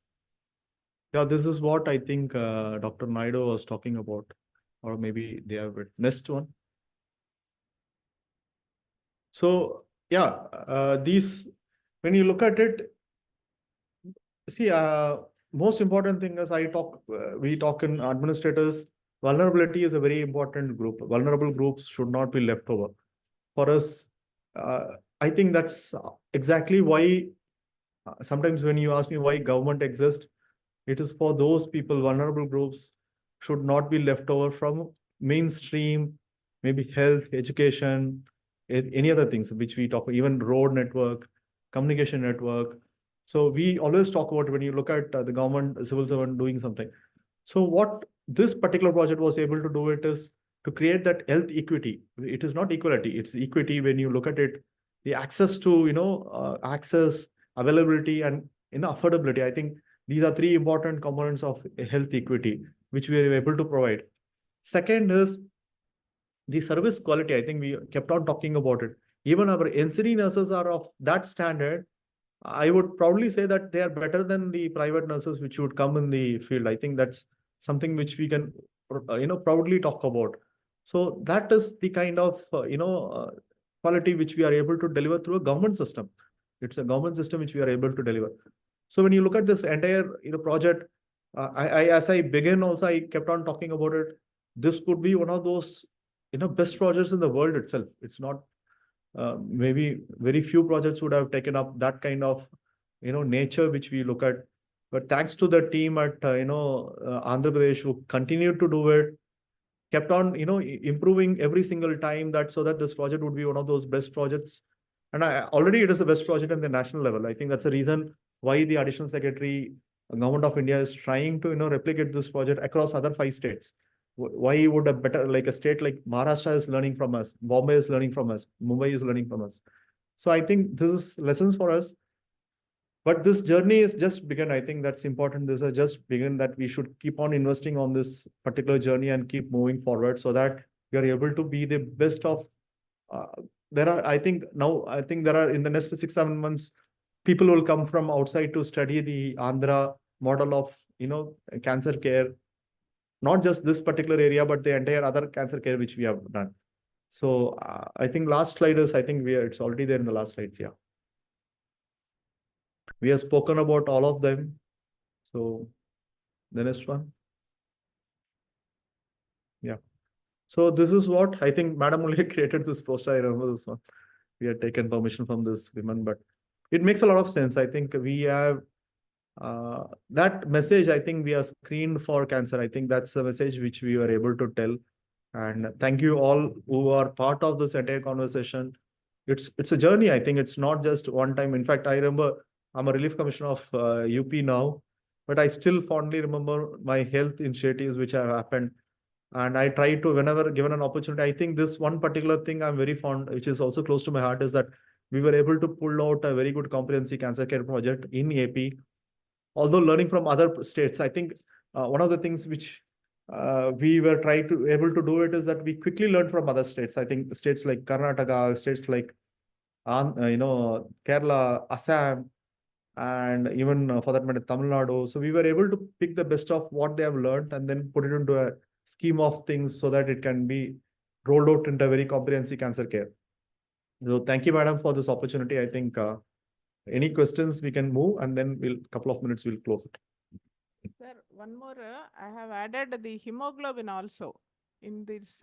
Yeah, this is what I think Dr. Naidu was talking about, or maybe they have next one. So yeah, when you look at it, see, most important thing is we talk in administrators, vulnerability is a very important group. Vulnerable groups should not be left over. For us, I think that's exactly why sometimes when you ask me why government exists, it is for those people, vulnerable groups should not be left over from mainstream, maybe health, education, any other things which we talk, even road network, communication network. So we always talk about when you look at the government, civil servant doing something. So what this particular project was able to do it is to create that health equity. It is not equality, it's equity when you look at it, the access to, access, availability, and affordability. I think these are three important components of health equity, which we are able to provide. Second is the service quality. I think we kept on talking about it. Even our NCD nurses are of that standard. I would probably say that they are better than the private nurses which would come in the field. I think that's something which we can, proudly talk about. So that is the kind of, quality which we are able to deliver through a government system. It's a government system which we are able to deliver. So when you look at this entire project, as I began also, I kept on talking about it. This could be one of those best projects in the world itself. It's not maybe very few projects would have taken up that kind of nature which we look at. But thanks to the team at Andhra Pradesh who continued to do it, kept on improving every single time, that so that this project would be one of those best projects. And already it is the best project in the national level. I think that's the reason why the additional secretary, Government of India, is trying to replicate this project across other 5 states. Why would a better, like a state like Maharashtra is learning from us, Bombay is learning from us, Mumbai is learning from us. So I think this is lessons for us. But this journey is just begun. I think that's important. This has just begun, that we should keep on investing on this particular journey and keep moving forward so that we are able to be the best of. I think there are, in the next 6-7 months, people will come from outside to study the Andhra model of cancer care, not just this particular area, but the entire other cancer care which we have done. So I think last slide is, I think it's already there in the last slides. Yeah. We have spoken about all of them. So the next one. Yeah. So this is what I think Madam only created this poster. I remember this one. We had taken permission from this woman, but it makes a lot of sense. I think we have that message. I think we are screened for cancer. I think that's the message which we were able to tell. And thank you all who are part of this entire conversation. It's a journey. I think it's not just one time. In fact, I remember I'm a relief commissioner of UP now, but I still fondly remember my health initiatives which have happened. And I try to, whenever given an opportunity, I think this one particular thing I'm very fond, which is also close to my heart, is that we were able to pull out a very good comprehensive cancer care project in AP. Although learning from other states, I think one of the things which we were trying to able to do it is that we quickly learn from other states. I think states like Karnataka, states like Kerala, Assam, and even for that matter Tamil Nadu. So we were able to pick the best of what they have learned and then put it into a scheme of things so that it can be rolled out into a very comprehensive cancer care. So thank you, madam, for this opportunity. I think any questions we can move, and then couple of minutes we'll close it. Sir, one more. I have added the hemoglobin also in this,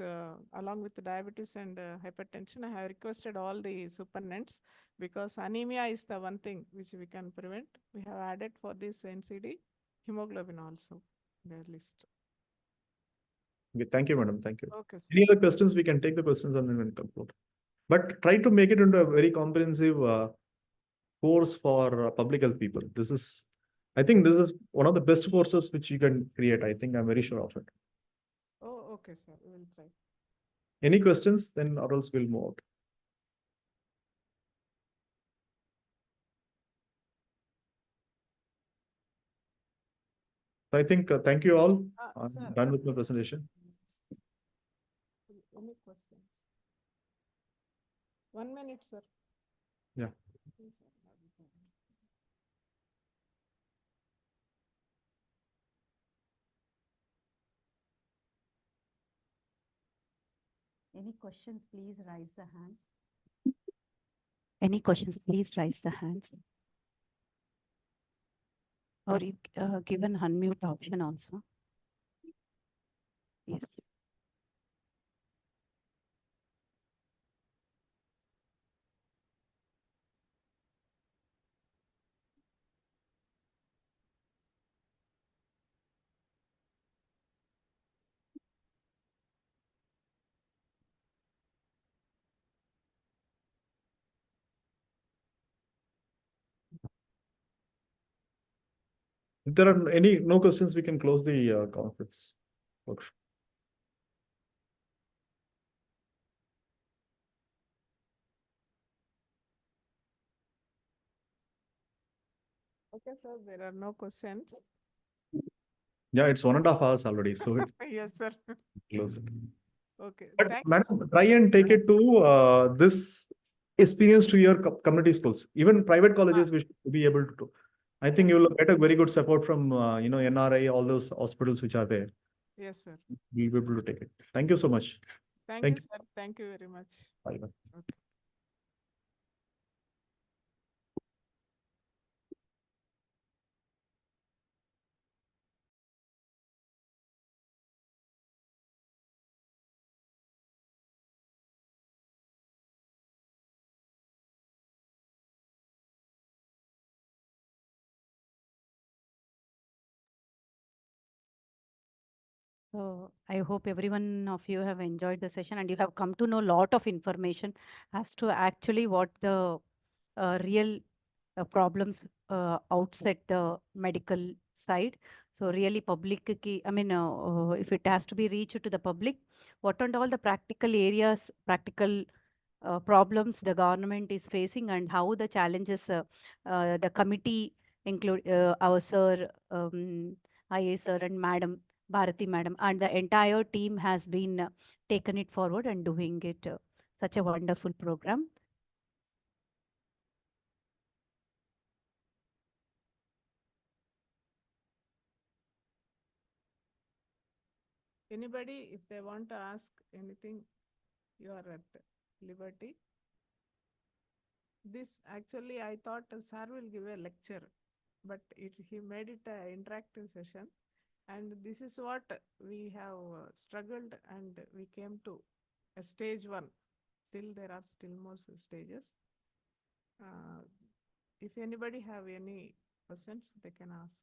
along with the diabetes and hypertension. I have requested all the superintendents, because anemia is the one thing which we can prevent. We have added for this NCD hemoglobin also in their list. Okay, thank you, madam. Thank you. Okay, sir. Any other questions? We can take the questions and then we'll conclude. But try to make it into a very comprehensive course for public health people. I think this is one of the best courses which you can create. I think I'm very sure of it. Oh, okay, sir. We will try. Any questions? Then or else we'll move out. So I think thank you all. I'm Sir, done with my presentation. any questions? 1 minute, sir. Yeah. Any questions, please raise the hands. Any questions, please raise the hands. Or you give an unmute option also. Yes. If there are no questions, we can close the conference. Okay. Okay, sir. There are no questions. Yeah, it's 1.5 hours already, so it's Yes, sir. close it. Okay. But Thank madam, try and take it to this experience to your community schools. Even private colleges we should be able to do. I think you will get a very good support from NRI, all those hospitals which are there. Yes, sir. We'll be able to take it. Thank you so much. Thank Thank you, you. sir. Thank you very much. Bye. Okay. So I hope everyone of you have enjoyed the session and you have come to know a lot of information as to actually what the real problems outside the medical side. So really public, if it has to be reached to the public, what and all the practical areas, practical problems the government is facing and how the challenges the committee include our sir, IAS sir and madam, Bharathi madam and the entire team has been taken it forward and doing it such a wonderful program. Anybody, if they want to ask anything, you are at liberty. This actually, I thought sir will give a lecture, but he made it an interactive session. And this is what we have struggled and we came to a stage 1. Still, there are still more stages. If anybody have any questions, they can ask.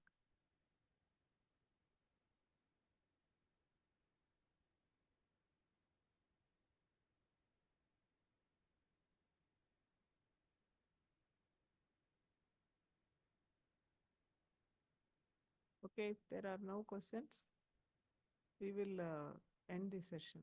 Okay, if there are no questions, we will end the session.